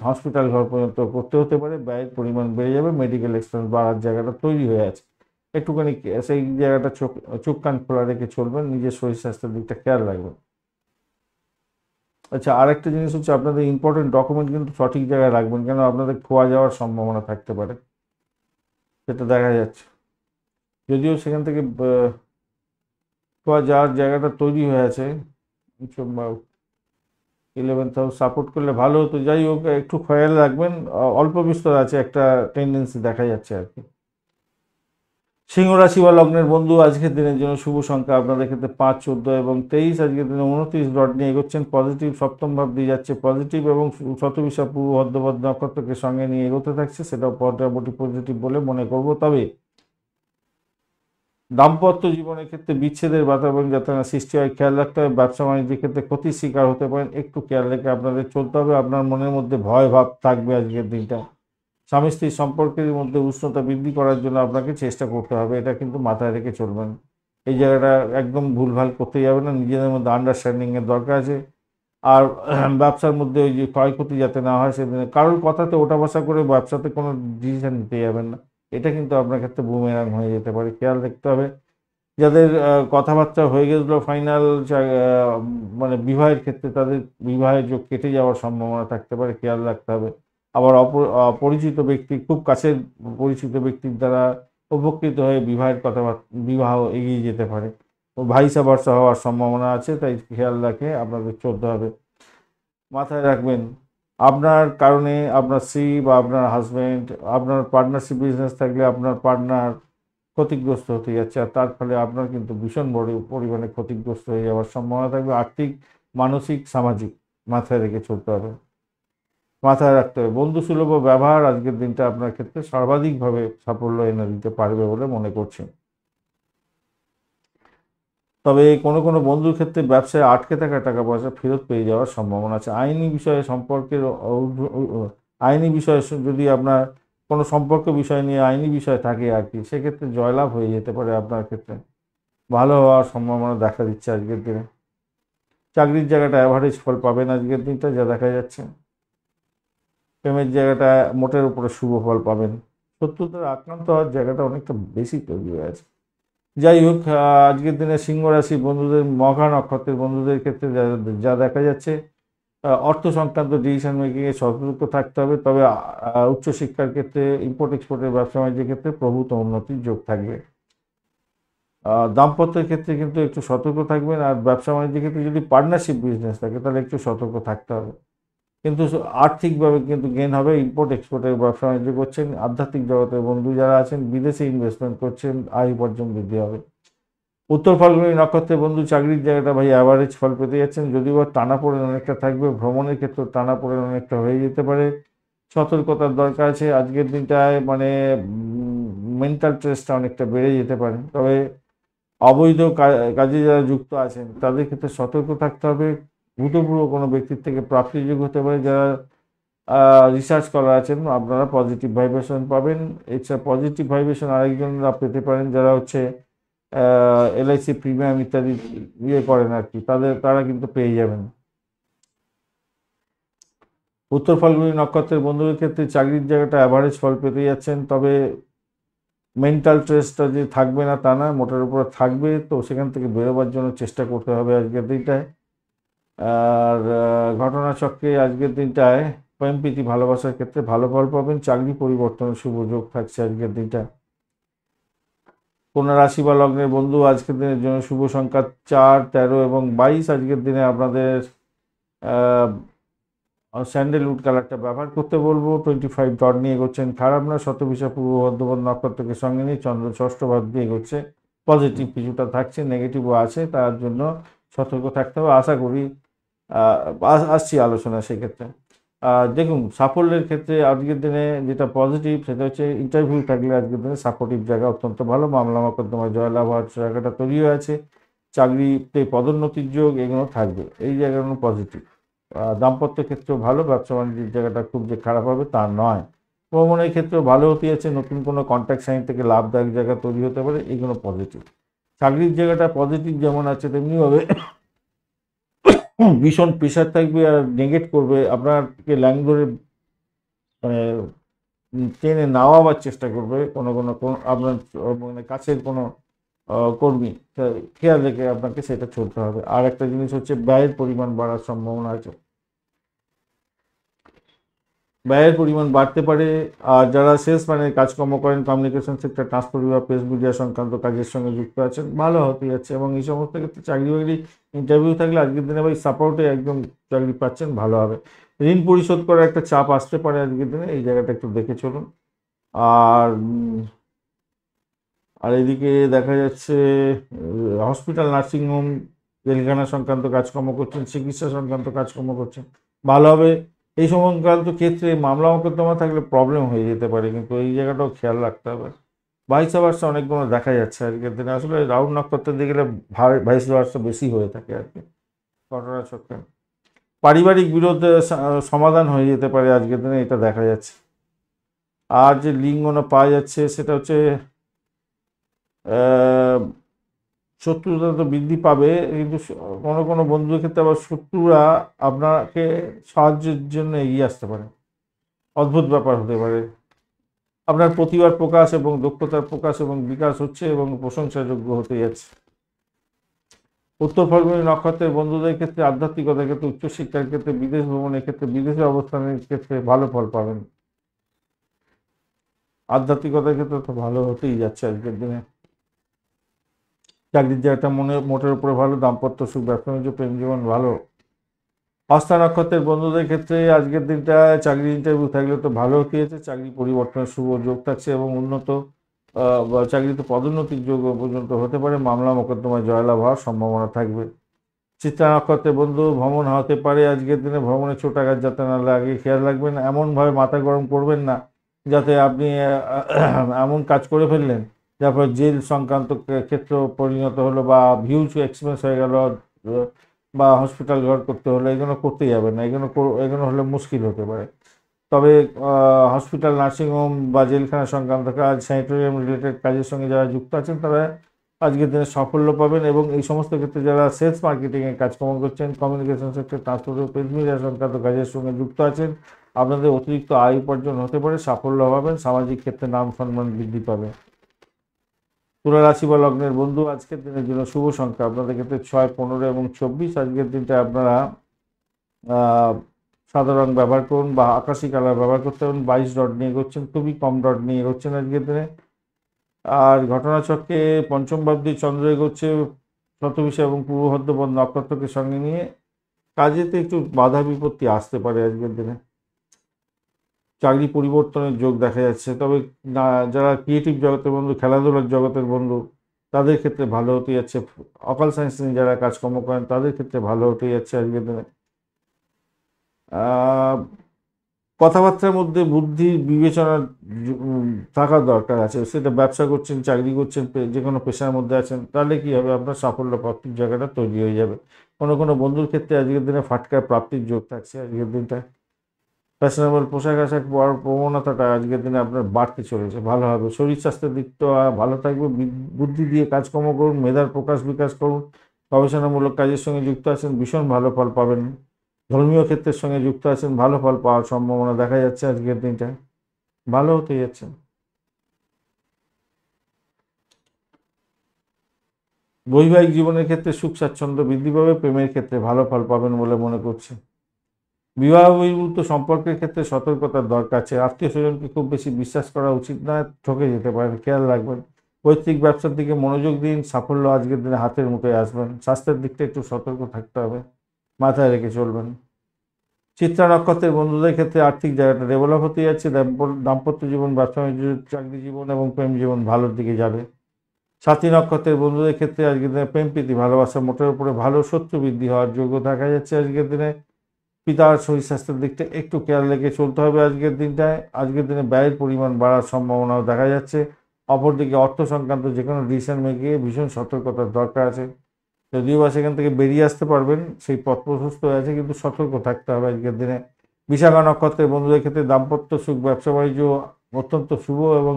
হসপিটাল ঘর পর্যন্ত করতে হতে পারে, ব্যয়ের পরিমাণ বেড়ে যাবে, মেডিকেল এক্সপেন্স বাড়ার জায়গাটা তৈরি হয়ে আছে। একটুখানি সেই জায়গাটা চোখ কান খোলা রেখে চলবেন, নিজের শরীর স্বাস্থ্যের দিকটা খেয়াল রাখবেন। আচ্ছা, আরেকটা জিনিস হচ্ছে আপনাদের ইম্পর্টেন্ট ডকুমেন্ট কিন্তু সঠিক জায়গায় রাখবেন, কেন আপনাদের খোয়া যাওয়ার সম্ভাবনা থাকতে পারে, সেটা দেখা যাচ্ছে। যদিও সেখান থেকে খোয়া যাওয়ার জায়গাটা তৈরি হয়ে আছে, 11th হাউস সাপোর্ট করলে ভালো হতো। যাই হোক, একটু খেয়াল রাখবেন, অল্প বিস্তর আছে একটা টেন্ডেন্সি দেখা যাচ্ছে আর কি। সিংহ রাশি বা লগ্নের বন্ধু আজকের দিনের জন্য শুভ সংখ্যা আপনাদের ক্ষেত্রে 5, 14 এবং 23। আজকের দিনে 29 ডট নিয়ে এগোচ্ছেন, পজিটিভ। সপ্তম ভাব দিয়ে যাচ্ছে পজিটিভ, এবং শতবিশা পূর্ব ভদ্রপদ নক্ষত্রকে সঙ্গে নিয়ে এগোতে থাকছে, সেটাও মোটামুটি পজিটিভ বলে মনে করব। তবে দাম্পত্য জীবনের ক্ষেত্রে বিচ্ছেদের বাতাবরণ যাতে না সৃষ্টি হয়, খেয়াল রাখতে হবে। ব্যবসা বাণিজ্যের ক্ষেত্রে ক্ষতির শিকার হতে পারেন, একটু খেয়াল রেখে আপনাদের চলতে হবে। আপনার মনের মধ্যে ভয় ভাব থাকবে আজকের দিনটা। স্বামী স্ত্রীর সম্পর্কের মধ্যে উষ্ণতা বৃদ্ধি করার জন্য আপনাকে চেষ্টা করতে হবে, এটা কিন্তু মাথায় রেখে চলবেন। এই জায়গাটা একদম ভুলভাল করতে যাবে না, নিজেদের মধ্যে আন্ডারস্ট্যান্ডিংয়ের দরকার আছে। আর ব্যবসার মধ্যে ওই যে ক্ষয়ক্ষতি যাতে না হয় সেদিন কারোর কথাতে ওঠা বসা করে ব্যবসাতে কোনো ডিসিশন নিতে যাবেন না, এটা কিন্তু আপনার ক্ষেত্রে বুমেরাং হয়ে যেতে পারে, খেয়াল রাখতে হবে। যাদের কথাবার্তা হয়ে গেছিলো ফাইনাল, মানে বিবাহের ক্ষেত্রে, তাদের বিবাহের যোগ কেটে যাওয়ার সম্ভাবনা থাকতে পারে, খেয়াল রাখতে হবে। আবার অপরিচিত ব্যক্তি, খুব কাছের পরিচিত ব্যক্তির দ্বারা উপকৃত হয়ে বিবাহ এগিয়ে যেতে পারে, ভাইসা ভার্সা হওয়ার সম্ভাবনা আছে, তাই খেয়াল রাখে আপনাদের চলতে হবে। মাথায় রাখবেন, আপনার কারণে আপনার স্ত্রী বা আপনার হাজব্যান্ড, আপনার পার্টনারশিপ বিজনেস থাকলে আপনার পার্টনার ক্ষতিগ্রস্ত হতে যাচ্ছে, আর তার ফলে আপনার কিন্তু ভীষণ বড় পরিমাণে ক্ষতিগ্রস্ত হয়ে যাওয়ার সম্ভাবনা থাকবে। আর্থিক, মানসিক, সামাজিক মাথায় রেখে চলতে হবে, মাথায় রাখতে হবে। বন্ধুসুলভ ব্যবহার আজকের দিনটা আপনার ক্ষেত্রে সর্বাধিকভাবে সাফল্য এনে দিতে পারবে বলে মনে করছি। তবে কোনো কোনো বন্ধুর ক্ষেত্রে ব্যবসায় আটকে থাকা টাকা পয়সা ফেরত পেয়ে যাওয়ার সম্ভাবনা আছে। আইনি বিষয়ে সম্পর্কের আইনি বিষয়ে যদি আপনার কোনো সম্পর্ক বিষয় নিয়ে আইনি বিষয় থাকে আর কি, সেক্ষেত্রে জয়লাভ হয়ে যেতে পারে আপনার ক্ষেত্রে, ভালো হওয়ার সম্ভাবনা দেখা দিচ্ছে আজকের দিনে। চাকরির জায়গাটা অ্যাভারেজ ফল পাবেন আজকের দিনটা, যা দেখা যাচ্ছে। প্রেমের জায়গাটা মোটের উপরে শুভ ফল পাবেন। শত্রুতার আক্রান্ত হওয়ার জায়গাটা অনেকটা বেশি তৈরি হয়ে আছে। যাই হোক, আজকের দিনে সিংহ রাশি বন্ধুদের, মঘা নক্ষত্রের বন্ধুদের ক্ষেত্রে যা দেখা যাচ্ছে, অর্থ সংক্রান্ত ডিসিশন মেকিংয়ে সতর্ক থাকতে হবে। তবে উচ্চশিক্ষার ক্ষেত্রে, ইম্পোর্ট এক্সপোর্টের ব্যবসা বাণিজ্যের ক্ষেত্রে প্রভূত উন্নতির যোগ থাকবে। দাম্পত্যের ক্ষেত্রে কিন্তু একটু সতর্ক থাকবেন, আর ব্যবসা বাণিজ্যের ক্ষেত্রে যদি পার্টনারশিপ বিজনেস থাকে তাহলে একটু সতর্ক থাকতে হবে। কিন্তু আর্থিকভাবে কিন্তু গেন হবে। ইম্পোর্ট এক্সপোর্টের ব্যবসা বাণিজ্য করছেন, আধ্যাত্মিক জগতের বন্ধু যারা আছেন বিদেশে ইনভেস্টমেন্ট করছেন, আয় উপার্জন বৃদ্ধি হবে। উত্তর ফাল্গুনী নক্ষত্রের বন্ধু চাকরির জায়গাটা ভাই অ্যাভারেজ ফল পেতে যাচ্ছেন, যদিও বা টানাপোড়েন অনেকটা থাকবে, ভ্রমণের ক্ষেত্রে টানাপোড়েন অনেকটা হয়ে যেতে পারে। সতর্কতার দরকার আছে আজকের দিনটায়, মানে মেন্টাল স্ট্রেসটা অনেকটা বেড়ে যেতে পারে। তবে অবৈধ কাজে যারা যুক্ত আছেন তাদের ক্ষেত্রে সতর্ক থাকতে হবে। ভূতপূর্ব কোনো ব্যক্তির থেকে প্রাপ্তিযোগ হতে পারে। যারা রিসার্চ করা আছেন আপনারা পজিটিভ ভাইব্রেশন পাবেন। এছাড়া পজিটিভ ভাইব্রেশন আরেকজনরা পেতে পারেন যারা হচ্ছে এলআইসি প্রিমিয়াম ইত্যাদি ইয়ে করেন আর কি, তারা কিন্তু পেয়ে যাবেন। উত্তর ফাল্গুনী নক্ষত্রের বন্ধুদের ক্ষেত্রে চাকরির জায়গাটা অ্যাভারেজ ফল পেতে যাচ্ছেন, তবে মেন্টাল স্ট্রেসটা যে থাকবে না তা না, মোটের উপরে থাকবে, তো সেখান থেকে বেরোবার জন্য চেষ্টা করতে হবে আজকের দিনটায়। আর ঘটনাচক্রে আজকের দিনটায় প্রেম প্রীতি ভালোবাসার ক্ষেত্রে ভালো ফল পাবেন। চাকরি পরিবর্তনের শুভ যোগ থাকছে আজকের দিনটা। কন্যা রাশি বা লগ্নের বন্ধু আজকের দিনের জন্য শুভ সংখ্যা 4, 13 এবং 22। আজকের দিনে আপনাদের স্যান্ডেলউড কালারটা ব্যবহার করতে বলবো। 25 ডট নিয়ে এগোচ্ছেন খারাপ না। শতভিষা পূর্ব বর্ধমান নক্ষত্রকে সঙ্গে নিয়ে চন্দ্র ষষ্ঠ ভাব দিয়ে এগোচ্ছে, পজিটিভ কিছুটা থাকছে, নেগেটিভও আছে, তার জন্য সতর্ক থাকতে হবে। আশা করি আসছি আলোচনা সেক্ষেত্রে। দেখুন সাফল্যের ক্ষেত্রে আজকের দিনে যেটা পজিটিভ সেটা হচ্ছে ইন্টারভিউ থাকলে আজকের দিনে সাপোর্টিভ জায়গা অত্যন্ত ভালো। মামলা মোকদ্দমায় জয়লাভ হওয়ার জায়গাটা তৈরি হয়ে আছে, চাকরিতে পদোন্নতির যোগ এগুলো থাকবে, এই জায়গাগুলো পজিটিভ। দাম্পত্য ক্ষেত্রেও ভালো, ব্যবসা বাণিজ্যের জায়গাটা খুব যে খারাপ হবে তা নয়। ভ্রমণের ক্ষেত্রেও ভালো হতে যাচ্ছে, নতুন কোনো কন্ট্যাক্ট সাইন থেকে লাভদায়ক জায়গা তৈরি হতে পারে, এগুলো পজিটিভ। চাকরির জায়গাটা পজিটিভ যেমন আছে তেমনিভাবে ভীষণ প্রেশার থাকবে আর নেগেট করবে, আপনাকে ল্যাং ধরে মানে টেনে নেওয়াবার চেষ্টা করবে কোনো আপনার মানে কাছের কোনো কর্মী, খেয়াল রেখে আপনাকে সেটা চলতে হবে। আর একটা জিনিস হচ্ছে ব্যয়ের পরিমাণ বাড়ার সম্ভাবনা আছে, ব্যয়ের পরিমাণ বাড়তে পারে। আর যারা সেলসম্যানের কাজকর্ম করেন, কমিউনিকেশন সেক্টর, ট্রান্সপোর্ট বা প্রেস মিডিয়া সংক্রান্ত কাজের সঙ্গে যুক্ত আছেন, ভালো হতে যাচ্ছে। এবং এই সমস্ত ক্ষেত্রে চাকরি বাকরি ইন্টারভিউ থাকলে আজকের দিনে ভাই সাপোর্টে একদম চাকরি পাচ্ছেন, ভালো হবে। ঋণ পরিশোধ করার একটা চাপ আসতে পারে আজকের দিনে, এই জায়গাটা একটু দেখে চলুন। আর আর এদিকে দেখা যাচ্ছে হসপিটাল, নার্সিংহোম, জেলখানা সংক্রান্ত কাজকর্ম করছেন, চিকিৎসা সংক্রান্ত কাজকর্ম করছেন, ভালো হবে। এই সংক্রান্ত ক্ষেত্রে মামলা মোকদ্দমা থাকলে প্রবলেম হয়ে যেতে পারে, কিন্তু এই জায়গাটাও খেয়াল রাখতে হবে। ভাইস ভার্সা অনেকগুলো দেখা যাচ্ছে আজকের দিনে, আসলে রাউন্ড নক্ষত্রের দিকে গেলে ভাইস ভার্সা বেশি হয়ে থাকে আর কি ঘটনা চক্রে। পারিবারিক বিরোধ সমাধান হয়ে যেতে পারে আজকের দিনে, এটা দেখা যাচ্ছে। আর যে লিঙ্গনা পাওয়া যাচ্ছে সেটা হচ্ছে শত্রুতা তো বৃদ্ধি পাবে, কিন্তু কোনো কোনো বন্ধুদের ক্ষেত্রে আবার শত্রুরা আপনাকে সাহায্যের জন্য এগিয়ে আসতে পারে, অদ্ভুত ব্যাপার হতে পারে। আপনার প্রতিভার প্রকাশ এবং দক্ষতার প্রকাশ এবং বিকাশ হচ্ছে এবং প্রশংসাযোগ্য হতে যাচ্ছে। উত্তর ফাল্গুনী নক্ষত্রের বন্ধুদের ক্ষেত্রে আধ্যাত্মিকতার ক্ষেত্রে, উচ্চশিক্ষার ক্ষেত্রে, বিদেশ ভ্রমণের ক্ষেত্রে, বিদেশে অবস্থানের ক্ষেত্রে ভালো ফল পাবেন। আধ্যাত্মিকতার ক্ষেত্রে তো ভালো হতেই যাচ্ছে আজকের দিনে। চাকরির জায়গাটা মোটের উপরে ভালো, দাম্পত্য সুখ, ব্যবসা বাণিজ্য, প্রেম জীবন ভালো। হস্তা নক্ষত্রের বন্ধুদের ক্ষেত্রে আজকের দিনটা চাকরি ইন্টারভিউ থাকলে তো ভালো হতে যাচ্ছে, চাকরি পরিবর্তনের শুভ যোগ থাকছে এবং উন্নত চাকরিতে পদোন্নতির যোগ পর্যন্ত হতে পারে। মামলা মোকদ্দমায় জয়লাভ হওয়ার সম্ভাবনা থাকবে। চিত্রা নক্ষত্রের বন্ধু ভ্রমণ হতে পারে আজকের দিনে, ভ্রমণে ছোট আঘাত যাতে না লাগে খেয়াল রাখবেন। এমনভাবে মাথা গরম করবেন না যাতে আপনি এমন কাজ করে ফেললেন যার ফলে জেল সংক্রান্ত ক্ষেত্র পরিণত হলো বা হিউজ এক্সপেন্স হয়ে গেল বা হসপিটাল ঘর করতে হলো, এগুলো করতে যাবেন না, এগুলো হলে মুশকিল হতে পারে। তবে হসপিটাল, নার্সিংহোম বা জেলখানা সংক্রান্ত কাজ, স্যানিটোরিয়াম রিলেটেড কাজের সঙ্গে যারা যুক্ত আছেন তারা আজকের দিনে সাফল্য পাবেন। এবং এই সমস্ত ক্ষেত্রে যারা সেলস মার্কেটিংয়ে কাজকর্ম করছেন, communication sector, transport, press media সংক্রান্ত কাজের সঙ্গে যুক্ত আছেন, আপনাদের অতিরিক্ত আয় উপার্জন হতে পারে, সাফল্য পাবেন, সামাজিক ক্ষেত্রে নাম সম্মান বৃদ্ধি পাবে। তুলা রাশি বা লগ্নের বন্ধু আজকের দিনের জন্য শুভ সংখ্যা আপনাদের ক্ষেত্রে 6, 15 এবং 24। আজকের দিনটা আপনারা সাদা রং ব্যবহার করুন বা আকাশি কালার ব্যবহার করতে পারেন। 22 ডট নিয়ে এগোচ্ছেন, খুবই কম ডট নিয়ে এগোচ্ছেন আজকের দিনে। আর ঘটনাচক্রে পঞ্চম ভাব দিয়ে চন্দ্র এগোচ্ছে শতভিষা এবং পূর্ব ভাদ্রপদ নক্ষত্রকে সঙ্গে নিয়ে, কাজেতে একটু বাধা বিপত্তি আসতে পারে আজকের দিনে। চাকরি পরিবর্তনের যোগ দেখা যাচ্ছে, তবে না, যারা ক্রিয়েটিভ জগতের বন্ধু, খেলাধুলার জগতের বন্ধু, তাদের ক্ষেত্রে ভালো হতে যাচ্ছে। অকাল সায়েন্স নিয়ে যারা কাজকর্ম করেন তাদের ক্ষেত্রে ভালো হতে যাচ্ছে আজকের দিনে। আহ, কথাবার্তার মধ্যে বুদ্ধি বিবেচনা থাকা দরকার আছে। সেটা ব্যবসা করছেন, চাকরি করছেন, যে কোনো পেশার মধ্যে আছেন, তাহলে কি হবে, আপনার সাফল্য প্রাপ্তির জায়গাটা তৈরি হয়ে যাবে। কোনো কোনো বন্ধুর ক্ষেত্রে আজকের দিনে ফাটকার প্রাপ্তির যোগ থাকছে আজকের দিনটা। ফ্যাশনেবল পোশাক আশাক পরার প্রবণতাটা আজকের দিনে আপনার বাড়তে চলেছে, ভালো হবে। শরীর স্বাস্থ্যের দিকটা ভালো থাকবে। বুদ্ধি দিয়ে কাজকর্ম করুন, মেধার প্রকাশ বিকাশ করুন। গবেষণামূলক কাজের সঙ্গে যুক্ত আছেন, ভীষণ ভালো ফল পাবেন। ধর্মীয় ক্ষেত্রের সঙ্গে যুক্ত আছেন, ভালো ফল পাওয়ার সম্ভাবনা দেখা যাচ্ছে আজকের দিনটা, ভালো হতে যাচ্ছে। বৈবাহিক জীবনের ক্ষেত্রে সুখ স্বাচ্ছন্দ্য বৃদ্ধি পাবে, প্রেমের ক্ষেত্রে ভালো ফল পাবেন বলে মনে করছে। বিবাহ বহির্ভূত সম্পর্কের ক্ষেত্রে সতর্কতার দরকার আছে। আত্মীয় স্বজনকে খুব বেশি বিশ্বাস করা উচিত নয়, ঠকে যেতে পারেন, খেয়াল রাখবেন। পৈতৃক ব্যবসার দিকে মনোযোগ দিন, সাফল্য আজকের দিনে হাতের মুঠোয় আসবেন। স্বাস্থ্যের দিকটা একটু সতর্ক থাকতে হবে, মাথায় রেখে চলবেন। চিত্রা নক্ষত্রের বন্ধুদের ক্ষেত্রে আর্থিক জায়গাটা ডেভেলপ হতে যাচ্ছে। দাম্পত্য জীবন, ব্যবসা বাণিজ্য, চাকরি জীবন এবং প্রেম জীবন ভালোর দিকে যাবে। সাথী নক্ষত্রের বন্ধুদের ক্ষেত্রে আজকের দিনে প্রেম প্রীতি ভালোবাসা মোটের উপরে ভালো, শত্রু বৃদ্ধি হওয়ার যোগ্য দেখা যাচ্ছে আজকের দিনে। পিতার শরীর স্বাস্থ্যের দিকটা একটু খেয়াল রেখে চলতে হবে আজকের দিনটায়। আজকের দিনে ব্যয়ের পরিমাণ বাড়ার সম্ভাবনাও দেখা যাচ্ছে। অপরদিকে অর্থ সংক্রান্ত যে কোনো ডিসিশন মেকিংয়ে ভীষণ সতর্কতার দরকার আছে। যদিও বা সেখান থেকে বেরিয়ে আসতে পারবেন, সেই পথ প্রশস্ত হয়ে আছে, কিন্তু সতর্ক থাকতে হবে আজকের দিনে। বিশাখা নক্ষত্রের বন্ধুদের ক্ষেত্রে দাম্পত্য সুখ, ব্যবসা বাণিজ্য অত্যন্ত শুভ এবং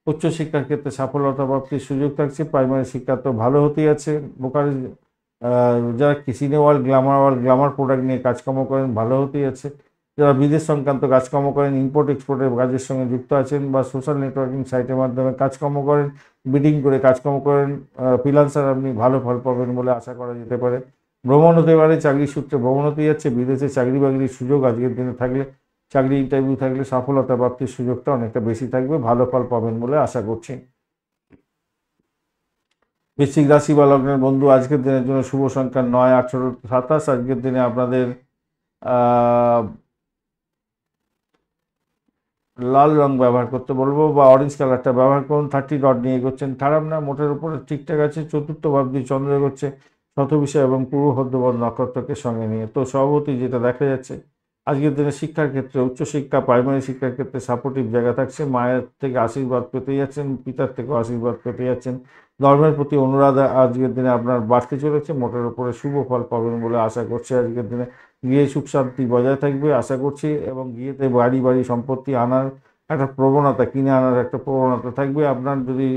উচ্চশিক্ষার ক্ষেত্রে সাফল্যতা প্রাপ্তির সুযোগ থাকছে। প্রাইমারি শিক্ষা তো ভালো হতেই আছে। বোকারি যারা সিনেওয়াল গ্লামার প্রোডাক্ট নিয়ে কাজকর্ম করেন, ভালো হতেই আছে। যারা বিদেশ সংক্রান্ত কাজকর্ম করেন, ইম্পোর্ট এক্সপোর্টের কাজের সঙ্গে যুক্ত আছেন, বা সোশ্যাল নেটওয়ার্কিং সাইটের মাধ্যমে কাজকর্ম করেন, বিডিং করে কাজকর্ম করেন, ফ্রিল্যান্সার, আপনি ভালো ফল পাবেন বলে আশা করা যেতে পারে। ভ্রমণ হতে পারে, চাকরির সূত্রে ভ্রমণ হতে যাচ্ছে। বিদেশে চাকরি বাকরির সুযোগ আজকের দিনে থাকলে, চাকরি ইন্টারভিউ থাকলে সফলতা প্রাপ্তির সুযোগটা অনেকটা বেশি থাকবে, ভালো ফল পাবেন বলে আশা করছি। বৃশ্চিক রাশি বা লগ্নের বন্ধু, আজকের দিনের জন্য শুভ সংখ্যা 9, 18, 27। আজকের দিনে আপনাদের লাল রং ব্যবহার করতে বলবো, বা অরেঞ্জ কালারটা ব্যবহার করুন। 30 ডট নিয়ে এগোচ্ছেন, খারাপ না, মোটের উপরে ঠিকঠাক আছে। চতুর্থ ভাব দিয়ে চন্দ্র এগোচ্ছে শতবিষয় এবং পূর্ব ভদ্রপদ নক্ষত্রকে সঙ্গে নিয়ে। তো সভাপতি যেটা দেখা যাচ্ছে আজকের দিনে শিক্ষার ক্ষেত্রে, উচ্চশিক্ষা, প্রাইমারি শিক্ষার ক্ষেত্রে সাপোর্টিভ জায়গা থাকছে। মায়ের থেকে আশীর্বাদ পেতে যাচ্ছেন, পিতার থেকেও আশীর্বাদ পেতে যাচ্ছেন। ধর্মের প্রতি অনুরাগ আজকের দিনে আপনার বাড়তে চলেছে, মোটের উপরে শুভ ফল পাবেন বলে আশা করছি আজকের দিনে। গৃহে সুখ শান্তি বজায় থাকবে আশা করছি, এবং গৃহেতে বাড়ি বাড়ি সম্পত্তি আনার একটা প্রবণতা, কিনে আনার একটা প্রবণতা থাকবে। আপনার যদি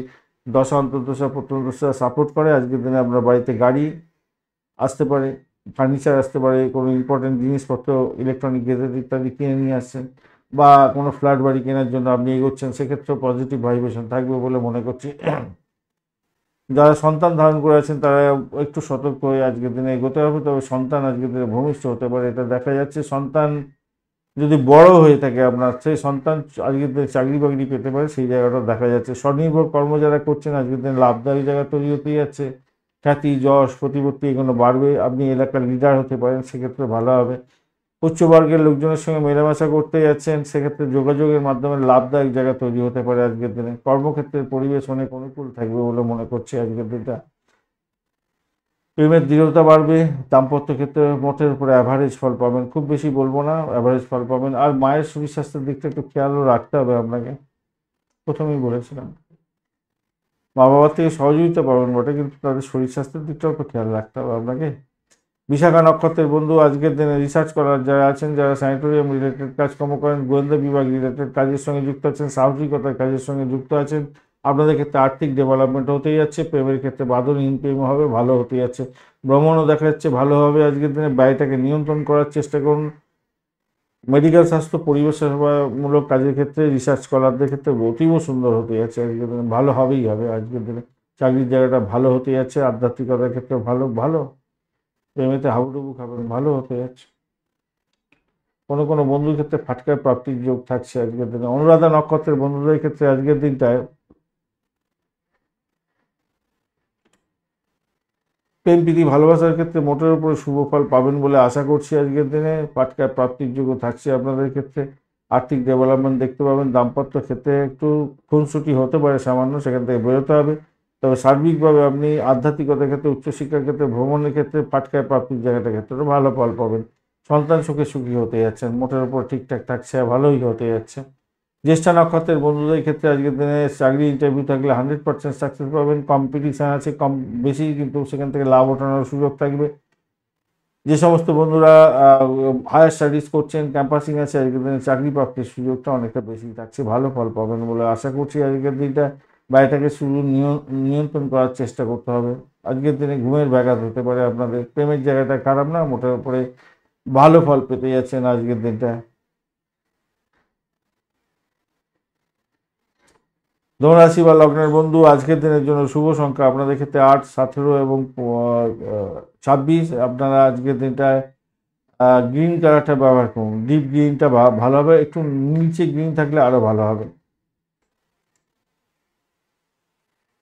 দশা অন্তর্দশা প্রত্যন্তদশা সাপোর্ট করে, আজকের দিনে আপনার বাড়িতে গাড়ি আসতে পারে, ফার্নিচার আসতে পারে, কোনো ইম্পর্টেন্ট জিনিসপত্র, ইলেকট্রনিক গেজেট ইত্যাদি কিনে নিয়ে আসছেন, বা কোনো ফ্ল্যাট বাড়ি কেনার জন্য আপনি এগোচ্ছেন, সেক্ষেত্রেও পজিটিভ ভাইব্রেশন থাকবে বলে মনে করছি। যারা সন্তান ধারণ করে আছেন তারা একটু সতর্ক হয়ে আজকের দিনে এগোতে হবে। তবে সন্তান আজকের দিনে ভূমিষ্ঠ হতে পারে, এটা দেখা যাচ্ছে। সন্তান যদি বড় হয়ে থাকে আপনার, সেই সন্তান আজকের দিনে চাকরি বাকরি পেতে পারে, সেই জায়গাটা দেখা যাচ্ছে। স্বনির্ভর কর্ম যারা করছেন, আজকের দিনে লাভদায়ী জায়গা তৈরি হতেই যাচ্ছে। খ্যাতি, যশ, প্রতিপত্তি এগুলো বাড়বে। আপনি এলাকার লিডার হতে পারেন, সেক্ষেত্রে ভালো হবে। উচ্চবর্গের লোকজনের সঙ্গে মেলামেশা করতে যাচ্ছেন, সেক্ষেত্রে যোগাযোগের মাধ্যমে লাভদায়ক জায়গা তৈরি হতে পারে আজকের দিনে। কর্মক্ষেত্রের পরিবেশ অনেক অনুকূল থাকবে বলে মনে করছি আজকের দিনটা। প্রেমের দৃঢ়তা বাড়বে। দাম্পত্য ক্ষেত্রে মোটের উপরে অ্যাভারেজ ফল পাবেন, খুব বেশি বলবো না, অ্যাভারেজ ফল পাবেন। আর মায়ের শরীর স্বাস্থ্যের দিকটা একটু খেয়ালও রাখতে হবে আপনাকে, প্রথমেই বলেছিলাম। মা বাবার থেকে সহযোগিতা পাবেন বটে, কিন্তু তাদের শরীর স্বাস্থ্যের দিকটাও তো খেয়াল রাখতে হবে আপনাকে। বিশাখা নক্ষত্রের বন্ধু, আজকের দিনে রিসার্চ করার যারা আছেন, যারা স্যানিটোরিয়াম রিলেটেড কাজকর্ম করেন, গোয়েন্দা বিভাগ রিলেটেড কাজের সঙ্গে যুক্ত আছেন, সাহসিকতার কাজের সঙ্গে যুক্ত আছেন, আপনাদের ক্ষেত্রে আর্থিক ডেভেলপমেন্ট হতেই যাচ্ছে। প্রেমের ক্ষেত্রে বাঁধনহীন প্রেম হবে, ভালো হতে যাচ্ছে। ভ্রমণও দেখা যাচ্ছে ভালো হবে আজকের দিনে। ব্যয়টাকে নিয়ন্ত্রণ করার চেষ্টা করুন। মেডিকেল স্বাস্থ্য, পরিবেশ সেবামূলক কাজের ক্ষেত্রে, রিসার্চ স্কলারদের ক্ষেত্রে অতীব সুন্দর হতে যাচ্ছে আজকের দিনে, ভালো হবেই হবে আজকের দিনে। চাকরির জায়গাটা ভালো হতে যাচ্ছে। আধ্যাত্মিকতার ক্ষেত্রে ভালো ভালো। প্রেমেতে হাবুডুবু খাবেন, ভালো হতে যাচ্ছে। কোনো কোনো বন্ধুর ক্ষেত্রে ফাটকার প্রাপ্তির যোগ থাকছে আজকের দিনে। অনুরাধা নক্ষত্রের বন্ধুদের ক্ষেত্রে আজকের দিনটায় প্রেম প্রীতি ভালোবাসার ক্ষেত্রে মোটের উপরে শুভ ফল পাবেন বলে আশা করছি আজকের দিনে। পাটকায় প্রাপ্তির যোগ্য থাকছে আপনাদের ক্ষেত্রে। আর্থিক ডেভেলপমেন্ট দেখতে পাবেন। দাম্পত্য ক্ষেত্রে একটু খুনসুটি হতে পারে সামান্য, সেখান থেকে বেরোতে হবে। তবে সার্বিকভাবে আপনি আধ্যাত্মিকতার ক্ষেত্রে, উচ্চশিক্ষার ক্ষেত্রে, ভ্রমণের ক্ষেত্রে, পাটকায় প্রাপ্তির জায়গাটার ক্ষেত্রে ভালো ফল পাবেন। সন্তান সুখে সুখী হতে যাচ্ছেন, মোটের উপর ঠিকঠাক থাকছে, ভালোই হতে যাচ্ছে। জ্যেষ্ঠা নক্ষত্রের বন্ধুদের ক্ষেত্রে আজকের দিনে চাকরি ইন্টারভিউ থাকলে 100% সাকসেস পাবেন। কম্পিটিশান আছে কম বেশি, কিন্তু সেখান থেকে লাভ ওঠানোর সুযোগ থাকবে। যে সমস্ত বন্ধুরা হায়ার স্টাডিজ করছেন, ক্যাম্পাসিং আছে, আজকের দিনে চাকরি প্রাপ্তির সুযোগটা অনেকটা বেশি থাকছে, ভালো ফল পাবেন বলে আশা করছি আজকের দিনটা। বাড়িটাকে শুধু নিয়ন্ত্রণ করার চেষ্টা করতে হবে। আজকের দিনে ঘুমের ব্যাঘাত হতে পারে আপনাদের। প্রেমের জায়গাটা খারাপ না, মোটের উপরে ভালো ফল পেতে যাচ্ছেন আজকের দিনটা। ধনুরাশি বা লগ্নের বন্ধু, আজকের দিনের জন্য শুভ সংখ্যা আপনাদের ক্ষেত্রে 8, 17 এবং 26। আপনারা আজকের দিনটায় গ্রিন কালারটা ব্যবহার করুন। ডিপ গ্রিনটা ভালো হবে, একটু নিচে গ্রিন থাকলে আরও ভালো হবে।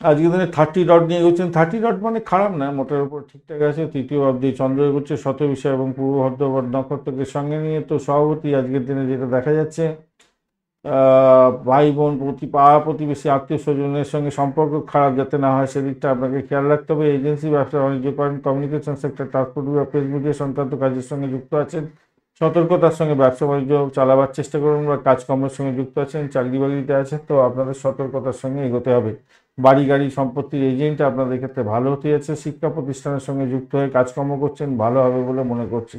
আজকের দিনে 30 ডট নিয়ে এগোচ্ছেন। 30 ডট মানে খারাপ না, মোটের উপর ঠিকঠাক আছে। তৃতীয় অব্দি চন্দ্র এগোচ্ছে শতবিষা এবং পূর্ব ভদ্রপদ নক্ষত্রকে সঙ্গে নিয়ে। তো সভাপতি আজকের দিনে যেটা দেখা যাচ্ছে, ভাই বোন, পাড়া প্রতিবেশী, আত্মীয় স্বজনের সঙ্গে সম্পর্ক খারাপ যাতে না হয় সেদিকটা আপনাকে খেয়াল রাখতে হবে। এজেন্সি, ব্যবসা বাণিজ্য করেন, কমিউনিকেশন সেক্টর, ট্রান্সপোর্ট বিভাগ, প্রেস মিডিয়া সংক্রান্ত কাজের সঙ্গে যুক্ত আছেন, সতর্কতার সঙ্গে ব্যবসা বাণিজ্য চালাবার চেষ্টা করুন। বা কাজকর্মের সঙ্গে যুক্ত আছেন, চাকরি বাকরিতে আছেন, তো আপনাদের সতর্কতার সঙ্গে এগোতে হবে। বাড়ি গাড়ি সম্পত্তির এজেন্ট আপনাদের ক্ষেত্রে ভালো হতে যাচ্ছে। শিক্ষা প্রতিষ্ঠানের সঙ্গে যুক্ত হয়ে কাজকর্ম করছেন, ভালো হবে বলে মনে করছি।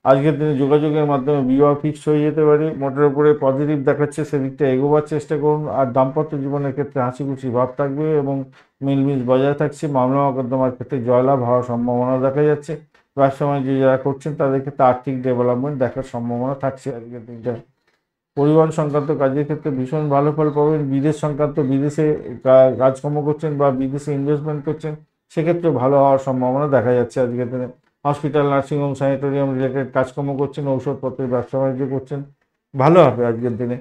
আজকের দিনে যোগাযোগের মাধ্যমে বিবাহ ফিক্সড হয়ে যেতে পারে, মোটের উপরে পজিটিভ দেখাচ্ছে, সেদিকটা এগোবার চেষ্টা করুন। আর দাম্পত্য জীবনের ক্ষেত্রে হাসি খুশি ভাব থাকবে এবং মিলমিশ বজায় থাকছে। মামলা মোকদ্দমার ক্ষেত্রে জয়লাভ হওয়ার সম্ভাবনা দেখা যাচ্ছে। ব্যবসা বাণিজ্য যারা করছেন তাদের ক্ষেত্রে আর্থিক ডেভেলপমেন্ট দেখার সম্ভাবনা থাকছে আজকের দিনটা। পরিবহন সংক্রান্ত কাজের ক্ষেত্রে ভীষণ ভালো ফল পাবেন। বিদেশ সংক্রান্ত, বিদেশে কাজকর্ম করছেন বা বিদেশে ইনভেস্টমেন্ট করছেন, সেক্ষেত্রে ভালো হওয়ার সম্ভাবনা দেখা যাচ্ছে আজকের দিনে। হসপিটাল, নার্সিংহোম, স্যানিটোরিয়াম রিলেটেড কাজকর্ম করছেন, ঔষধপত্রের ব্যবসা বাণিজ্য করছেন, ভালো হবে আজকের দিনে।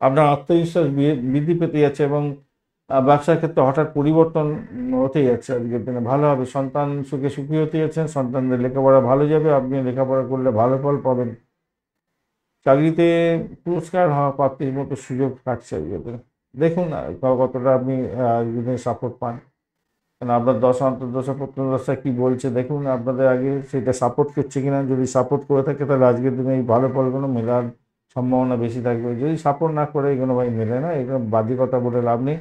আপনার আত্মবিশ্বাস বৃদ্ধি পেতে যাচ্ছে এবং ব্যবসার ক্ষেত্রে হঠাৎ পরিবর্তন হতে যাচ্ছে আজকের দিনে, ভালো হবে। সন্তান সুখে সুখী হতে যাচ্ছেন, সন্তানদের লেখাপড়া ভালো যাবে, আপনি লেখাপড়া করলে ভালো ফল পাবেন। চাকরিতে পুরস্কার হওয়া প্রাপ্তির মতো সুযোগ থাকছে আজকের দিনে। দেখুন কতটা আপনি সাপোর্ট পান। কারণ আপনার দশা, অন্তর্দশা, প্রত্যন্তদশা কি বলছে দেখুন আপনাদের আগে, সেটা সাপোর্ট করছে কিনা। যদি সাপোর্ট করে থাকে তাহলে আজকের দিনে এই ভালো ফলগুলো মেলার সম্ভাবনা বেশি থাকবে। যদি সাপোর্ট না করে এগুলো ভাই মেলে না, এগুলো বাহ্যিকতা বলে লাভ নেই।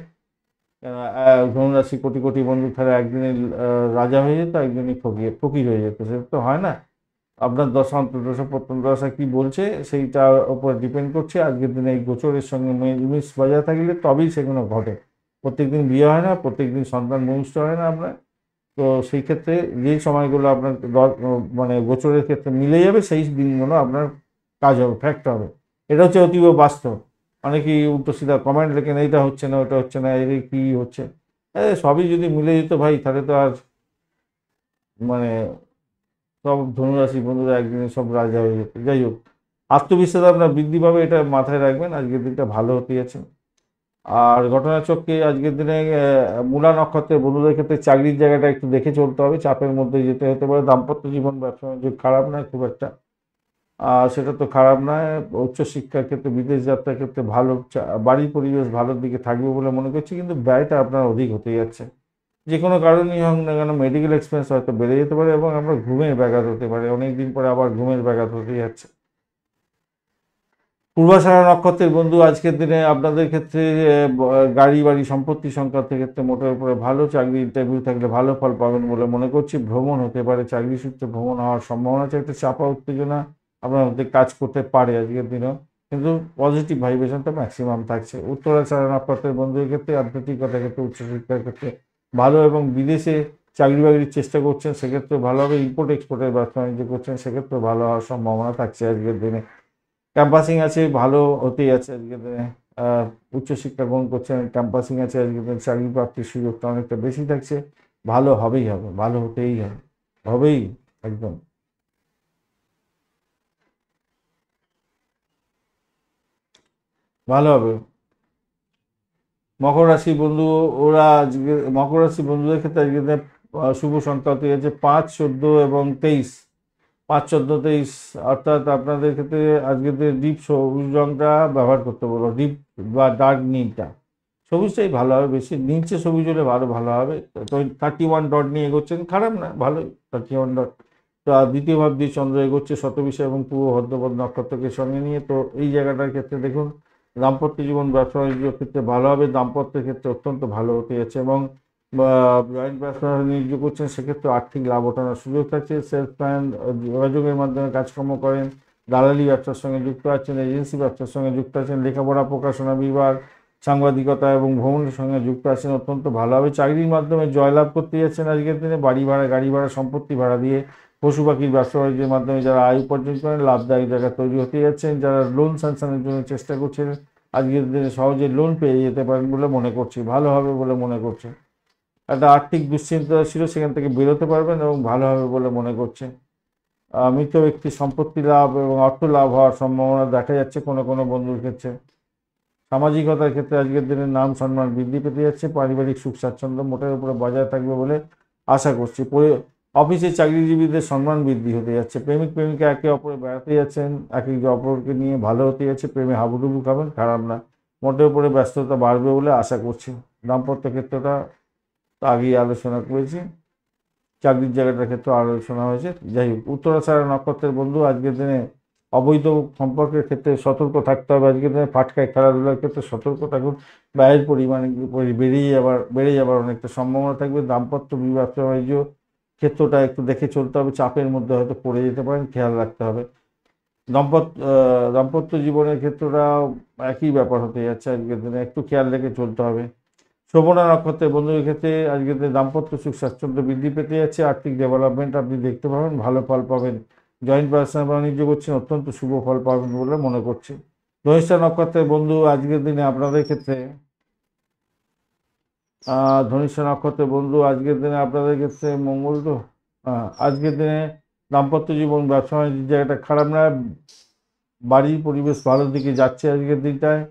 ধনুরাশি কোটি কোটি বন্ধু তাহলে একদিনে রাজা হয়ে যেত, একদিনই ফকির হয়ে যেত, সেটা তো হয় না। আপনার দশা, অন্তর্দশা, প্রত্যন্তদশা কি বলছে সেইটার উপর ডিপেন্ড করছে। আজকের দিনে এই গোচরের সঙ্গে মিল বজায় থাকলে তবেই সেগুলো ঘটে। প্রত্যেকদিন বিয়ে হয় না, প্রত্যেকদিন সন্তান ভূমিষ্ঠ হয় না আপনার। তো সেই ক্ষেত্রে যেই সময়গুলো আপনার মানে গোচরের ক্ষেত্রে মিলে যাবে, সেই দিনগুলো আপনার কাজ হবে, ফ্যাক্ট হবে। এটা হচ্ছে অতীব বাস্তব। অনেকেই উল্টো সিধা কমেন্ট লেখেন, এইটা হচ্ছে না, ওটা হচ্ছে না, এই কী হচ্ছে। সবই যদি মিলে যেত ভাই, তাহলে তো আর মানে সব ধনুরাশি বন্ধুরা একদিনে সব রাজা হয়ে যেত। যাই হোক, আত্মবিশ্বাস আপনার বৃদ্ধি পাবে, এটা মাথায় রাখবেন। আজকের দিনটা ভালো হতে যাচ্ছে। আর ঘটনাচক্রে আজকের দিনে মূলা নক্ষত্রের বন্ধুদের ক্ষেত্রে চাকরির জায়গাটা একটু দেখে চলতে হবে, চাপের মধ্যে যেতে হতে পারে। দাম্পত্য জীবন, ব্যবসা বাণিজ্য খারাপ নয় খুব একটা, সেটা তো খারাপ নয়। উচ্চশিক্ষার ক্ষেত্রে, বিদেশ যাত্রার ক্ষেত্রে ভালো, বাড়ির পরিবেশ ভালোর দিকে থাকবে বলে মনে করছি, কিন্তু ব্যয়টা আপনার অধিক হতে যাচ্ছে। যে কোনো কারণেই হোক না কেন, মেডিকেল এক্সপেন্স হয়তো বেড়ে যেতে পারে এবং আপনার ঘুমের ব্যাঘাত হতে পারে। অনেক দিন পরে আবার ঘুমের ব্যাঘাত হতে যাচ্ছে। পূর্বাষাঢ়া নক্ষত্রের বন্ধু, আজকের দিনে আপনাদের ক্ষেত্রে গাড়ি বাড়ি সম্পত্তি সংক্রান্ত ক্ষেত্রে মোটের উপরে ভালো। চাকরি ইন্টারভিউ থাকলে ভালো ফল পাবেন বলে মনে করছি। ভ্রমণ হতে পারে, চাকরি সূত্রে ভ্রমণ হওয়ার সম্ভাবনা আছে। একটা চাপা উত্তেজনা আপনার মধ্যে কাজ করতে পারে আজকের দিনেও, কিন্তু পজিটিভ ভাইব্রেশনটা ম্যাক্সিমাম থাকছে। উত্তরাষাঢ়া নক্ষত্রের বন্ধুদের ক্ষেত্রে আধ্যাত্মিকতার ক্ষেত্রে, উচ্চশিক্ষার ক্ষেত্রে ভালো এবং বিদেশে চাকরি বাকরির চেষ্টা করছেন, সেক্ষেত্রে ভালো হবে। ইম্পোর্ট এক্সপোর্টের ব্যবসা বাণিজ্য করছেন, সেক্ষেত্রে ভালো হওয়ার সম্ভাবনা থাকছে আজকের দিনে। ক্যাম্পাসিং আছে, ভালো হতেই আছে আজকের দিনে। উচ্চশিক্ষা গ্রহণ করছেন, ক্যাম্পাসিং আছে, আজকের দিনে চাকরি প্রাপ্তির সুযোগটা অনেকটা বেশি থাকছে। ভালো হবেই হবে, ভালো হতেই হবে, হবেই একদম ভালো হবে। মকর রাশি বন্ধু, ওরা আজকে মকর রাশি বন্ধুদের ক্ষেত্রে আজকে শুভ সংখ্যা হতে যাচ্ছে 5, 14 এবং 23। 5, 14, 23 অর্থাৎ আপনাদের ক্ষেত্রে আজকে ডিপ সবুজ রংটা ব্যবহার করতে বলবো, ডিপ বা ডার্ক নীলটা, সবুজটাই ভালো হবে, বেশি নীলচে সবুজ হলে ভালো হবে। তো 31 ডট নিয়ে এগোচ্ছেন, খারাপ না, ভালোই 31 ডট। তো দ্বিতীয় ভাব দিয়ে চন্দ্র এগোচ্ছে শতবিশা এবং পূর্ব ভদ্রপদ নক্ষত্রকে সঙ্গে নিয়ে। তো এই জায়গাটার ক্ষেত্রে দেখুন দাম্পত্য জীবন ব্যবসা বাণিজ্যের ক্ষেত্রে ভালো হবে, দাম্পত্যের ক্ষেত্রে অত্যন্ত ভালো হতে যাচ্ছে এবং জয়েন্ট ব্যবসা বাণিজ্য করছেন সেক্ষেত্রে আর্থিক লাভ ওঠানোর সুযোগ থাকছে। সেলসম্যান, যোগাযোগের মাধ্যমে কাজকর্ম করেন, দালালি ব্যবসার সঙ্গে যুক্ত আছেন, এজেন্সি ব্যবসার সঙ্গে যুক্ত আছেন, লেখাপড়া, প্রকাশনা বিভাগ, সাংবাদিকতা এবং ভ্রমণের সঙ্গে যুক্ত আছেন, অত্যন্ত ভালো হবে। চাকরির মাধ্যমে জয়লাভ করতে যাচ্ছেন আজকের দিনে, বাড়ি ভাড়া, গাড়ি ভাড়া, সম্পত্তি ভাড়া দিয়ে। পশু পাখির ব্যবসা বাণিজ্যের মাধ্যমে যারা আয় উপার্জন করেন লাভদায়ক জায়গা তৈরি হতে যাচ্ছেন। যারা লোন স্যাংশনের জন্য চেষ্টা করছেন আজকের দিনে সহজে লোন পেয়ে যেতে পারেন বলে মনে করছি, ভালো হবে বলে মনে করছে। একটা আর্থিক দুশ্চিন্তা ছিল সেখান থেকে বেরোতে পারবেন এবং ভালো হবে বলে মনে করছে। মৃত ব্যক্তির সম্পত্তি লাভ এবং অর্থ লাভ হওয়ার সম্ভাবনা দেখা যাচ্ছে কোনো কোনো বন্ধুর ক্ষেত্রে। সামাজিকতার ক্ষেত্রে আজকের দিনে নাম সম্মান বৃদ্ধি পেতে যাচ্ছে, পারিবারিক সুখ স্বাচ্ছন্দ্য মোটের উপরে বজায় থাকবে বলে আশা করছি। অফিসে চাকরিজীবীদের সম্মান বৃদ্ধি হতে যাচ্ছে, প্রেমিক প্রেমিকা একে অপরে বেড়াতে যাচ্ছেন, একে অপরকে নিয়ে ভালো হতে যাচ্ছে, প্রেমে হাবুডুবু খাবেন, খারাপ না, মোটের উপরে ব্যস্ততা বাড়বে বলে আশা করছি। দাম্পত্য ক্ষেত্রটা আগেই আলোচনা করেছি, চাকরির জায়গাটার ক্ষেত্রে আলোচনা হয়েছে। যাই হোক, উত্তরাষাঢ়া নক্ষত্রের বন্ধু আজকের দিনে অবৈধ সম্পর্কের ক্ষেত্রে সতর্ক থাকতে হবে। আজকের দিনে ফাটকায় খেলাধুলার ক্ষেত্রে সতর্ক থাকুন, ব্যয়ের পরিমাণ বেড়ে যাবার অনেকটা সম্ভাবনা থাকবে। দাম্পত্য ব্যবসা বাণিজ্য ক্ষেত্রটা একটু দেখে চলতে হবে, চাপের মধ্যে হয়তো পড়ে যেতে পারেন, খেয়াল রাখতে হবে। দাম্পত্য জীবনের ক্ষেত্রটা একই ব্যাপার হতে যাচ্ছে আজকের দিনে, একটু খেয়াল রেখে চলতে হবে। শ্রবণা নক্ষত্রের বন্ধুদের ক্ষেত্রে আজকের দিনে দাম্পত্য সুখ স্বাচ্ছন্দ্য বৃদ্ধি পেতে যাচ্ছে, আর্থিক ডেভেলপমেন্ট আপনি দেখতে পাবেন, ভালো ফল পাবেন। জয়েন্ট ব্যবসা বাণিজ্য করছেন, অত্যন্ত শুভ ফল পাবেন বলে মনে করছি। ধনিষ্ঠা নক্ষত্রের বন্ধু আজকের দিনে আপনাদের ক্ষেত্রে ধনিষ্ঠা নক্ষত্রের বন্ধু আজকের দিনে আপনাদের ক্ষেত্রে মঙ্গল তো আজকের দিনে দাম্পত্য জীবন ব্যবসা বাণিজ্যের জায়গাটা খারাপ না, বাড়ির পরিবেশ ভালোর দিকে যাচ্ছে আজকের দিনটায়,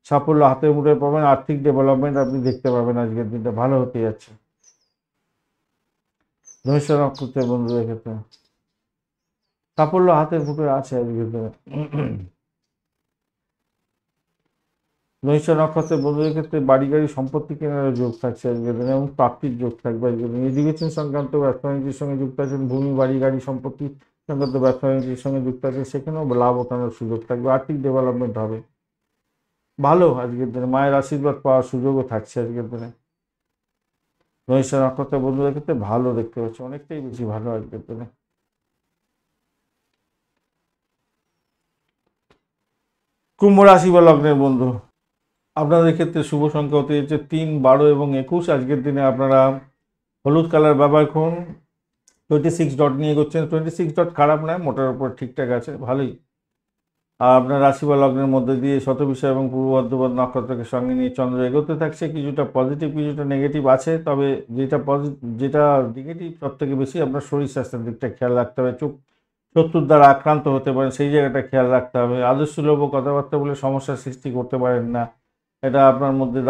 সাফল্য হাতে মুঠে পাবেন, আর্থিক ডেভেলপমেন্ট আপনি দেখতে পাবেন, আজকের দিনটা ভালো হতে যাচ্ছে ধনিষ্ঠা নক্ষত্রের বন্ধুদের ক্ষেত্রে। সাফল্য হাতের মুঠে আছে আজকের দিনে। ধনিষ্ঠা নক্ষত্রের বন্ধুদের ক্ষেত্রে বাড়ি গাড়ি সম্পত্তি কেনার যোগ থাকছে আজকের দিনে এবং প্রাপ্তির যোগ থাকবে আজকের দিনে। এডুকেশন সংক্রান্ত ব্যবসা বাণিজ্যের সঙ্গে যুক্ত আছেন, ভূমি বাড়ি গাড়ি সম্পত্তি সংক্রান্ত ব্যবসা বাণিজ্যের সঙ্গে যুক্ত আছেন, সেখানেও লাভ ওঠানোর সুযোগ থাকবে, আর্থিক ডেভেলপমেন্ট হবে ভালো আজকের দিনে। মায়ের আশীর্বাদ পাওয়ার সুযোগও থাকছে আজকের দিনে। ধনিষ্ঠা নক্ষত্রের বন্ধুদের ক্ষেত্রে ভালো দেখতে পাচ্ছি, অনেকটাই বেশি ভালো আজকের দিনে। কুম্ভ রাশি বা লগ্নের বন্ধু আপনাদের ক্ষেত্রে শুভ সংখ্যা হতে যাচ্ছে 3, 12 এবং 21। আজকের দিনে আপনারা হলুদ কালার ব্যবহার করুন। 26 ডট নিয়ে এগোচ্ছেন, 26 ডট খারাপ নয়, মোটার উপর ঠিকঠাক আছে, ভালোই। আর আপনার রাশি বা লগ্নের মধ্যে দিয়ে শতবিষা এবং পূর্ব ভদ্রপদ নক্ষত্রকে সঙ্গে নিয়ে চন্দ্র এগোতে থাকছে। কিছুটা পজিটিভ কিছুটা নেগেটিভ আছে, তবে যেটা নেগেটিভ সব থেকে বেশি আপনার শরীর স্বাস্থ্যের দিকটা খেয়াল রাখতে হবে। শত্রুর দ্বারা আক্রান্ত হতে পারেন, সেই জায়গাটা খেয়াল রাখতে হবে। আদর্শলোভ কথাবার্তা বলে সমস্যার সৃষ্টি করতে পারেন না, এটা আপনার মধ্যে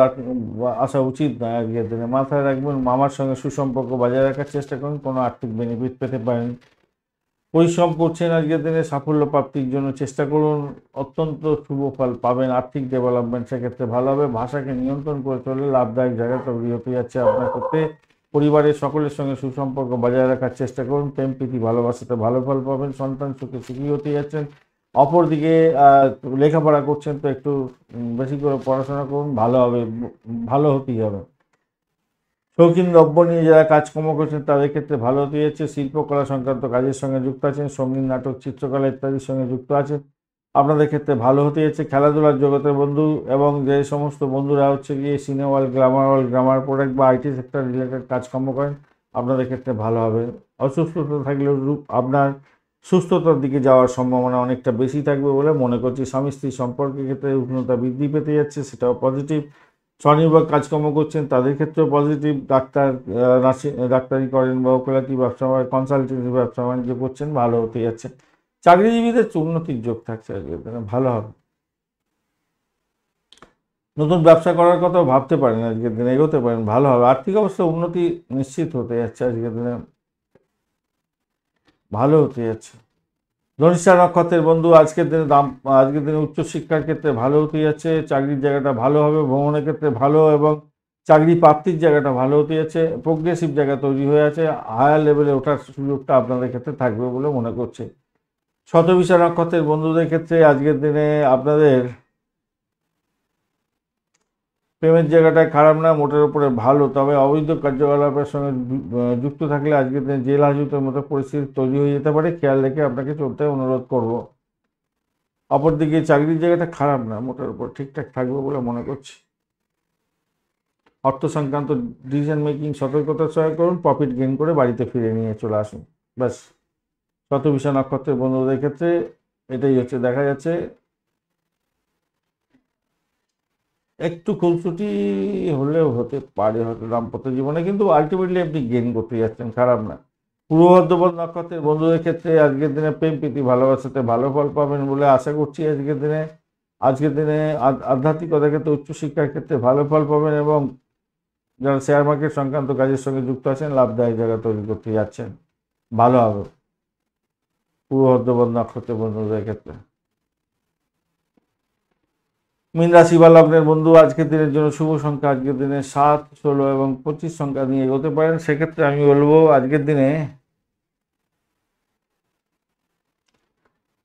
আসা উচিত নয় আজকের দিনে। মাথায় রাখবেন, মামার সঙ্গে সুসম্পর্ক বজায় রাখার চেষ্টা করুন, কোনো আর্থিক বেনিফিট পেতে পারেন। পরিশ্রম করছেন আজকের দিনে, সাফল্য প্রাপ্তির জন্য চেষ্টা করুন, অত্যন্ত শুভ ফল পাবেন। আর্থিক ডেভেলপমেন্ট সেক্ষেত্রে ভালো হবে। ভাষাকে নিয়ন্ত্রণ করে চললে লাভদায়ক জায়গা তৈরি হতে যাচ্ছে আপনার ক্ষেত্রে। পরিবারের সকলের সঙ্গে সুসম্পর্ক বজায় রাখার চেষ্টা করুন, প্রেম প্রীতি ভালোবাসাতে ভালো ফল পাবেন। সন্তান সুখে সুখী হতে যাচ্ছেন। অপরদিকে লেখাপড়া করছেন তো একটু বেশি করে পড়াশোনা করুন, ভালো হবে, ভালো হতেই হবে। শৌখিন দ্রব্য নিয়ে যারা কাজকর্ম করছেন তাদের ক্ষেত্রে ভালো হতে যাচ্ছে। শিল্পকলা সংক্রান্ত কাজের সঙ্গে যুক্ত আছেন, সঙ্গীত নাটক চিত্রকলা ইত্যাদির সঙ্গে যুক্ত আছেন, আপনাদের ক্ষেত্রে ভালো হতে যাচ্ছে। খেলাধুলার জগতের বন্ধু এবং যে সমস্ত বন্ধুরা হচ্ছে গিয়ে সিনেমা হল, গ্রামার প্রোডাক্ট বা আইটি সেক্টর রিলেটেড কাজকর্ম করেন, আপনাদের ক্ষেত্রে ভালো হবে। অসুস্থতা থাকলেও আপনার সুস্থতার দিকে যাওয়ার সম্ভাবনা অনেকটা বেশি থাকবে বলে মনে করছি। স্বামী স্ত্রী সম্পর্কের ক্ষেত্রে উষ্ণতা বৃদ্ধি পেতে যাচ্ছে, সেটাও পজিটিভ। স্বনির্ভর কাজকর্ম করছেন তাদের ক্ষেত্রেও পজিটিভ। ডাক্তারি করেন বা ওকালতি ব্যবসা কনসালটেন্সি ব্যবসা বাণিজ্য করছেন, ভালো হতে যাচ্ছে। চাকরিজীবীদের উন্নতির যোগ থাকছে আজকের দিনে, ভালো হবে। নতুন ব্যবসা করার কথাও ভাবতে পারেন, আজকের দিনে এগোতে পারেন, ভালো হবে। আর্থিক অবস্থা উন্নতি নিশ্চিত হতে যাচ্ছে আজকের দিনে, ভালো হতে যাচ্ছে। ধনিষ্ঠা নক্ষত্রের বন্ধু আজকের দিনে উচ্চশিক্ষার ক্ষেত্রে ভালো হতে যাচ্ছে, চাকরির জায়গাটা ভালো হবে, ভ্রমণের ক্ষেত্রে ভালো, এবং চাকরি প্রাপ্তির জায়গাটা ভালো হতে যাচ্ছে, প্রোগ্রেসিভ জায়গা তৈরি হয়ে আছে, হায়ার লেভেলে ওঠার সুযোগটা আপনাদের ক্ষেত্রে থাকবে বলে মনে করছে। শতবিশা নক্ষত্রের বন্ধুদের ক্ষেত্রে আজকের দিনে আপনাদের প্রেমের জায়গাটায় খারাপ না, মোটের উপরে ভালো, তবে অবৈধ কার্যকলাপের সঙ্গে যুক্ত থাকলে আজকের দিনে জেল হাজতের মতো পরিস্থিতি তৈরি হয়ে যেতে পারে, খেয়াল রেখে আপনাকে চলতে অনুরোধ করব। অপরদিকে চাকরির জায়গাটা খারাপ না, মোটের উপর ঠিকঠাক থাকবে বলে মনে করছি। অর্থ সংক্রান্ত ডিসিশন মেকিং সতর্কতার সহায় করুন, প্রফিট গেইন করে বাড়িতে ফিরে নিয়ে চলে আসুন, ব্যাস। শতবিশা নক্ষত্রের বন্ধুদের ক্ষেত্রে এটাই হচ্ছে, দেখা যাচ্ছে একটু খুনসুটি হলেও হতে পারে হয়তো দাম্পত্য জীবনে, কিন্তু আলটিমেটলি আপনি গেইন করতে যাচ্ছেন, খারাপ না। পূর্ব বর্ধমান নক্ষত্রের বন্ধুদের ক্ষেত্রে আজকের দিনে প্রেম প্রীতি ভালোবাসাতে ভালো ফল পাবেন বলে আশা করছি। আজকের দিনে আধ্যাত্মিকতার ক্ষেত্রে উচ্চশিক্ষার ক্ষেত্রে ভালো ফল পাবেন, এবং যারা শেয়ার মার্কেট সংক্রান্ত কাজের সঙ্গে যুক্ত আছেন লাভদায়ক জায়গা তৈরি করতে যাচ্ছেন, ভালো হবে পূর্ব বর্ধমান নক্ষত্রের বন্ধুদের ক্ষেত্রে। মীন রাশি বা লগ্নের বন্ধু আজকের দিনের জন্য শুভ সংখ্যা আজকের দিনে 7, 16 এবং 25 সংখ্যা নিয়ে এগোতে পারেন। সেক্ষেত্রে আমি বলবো আজকের দিনে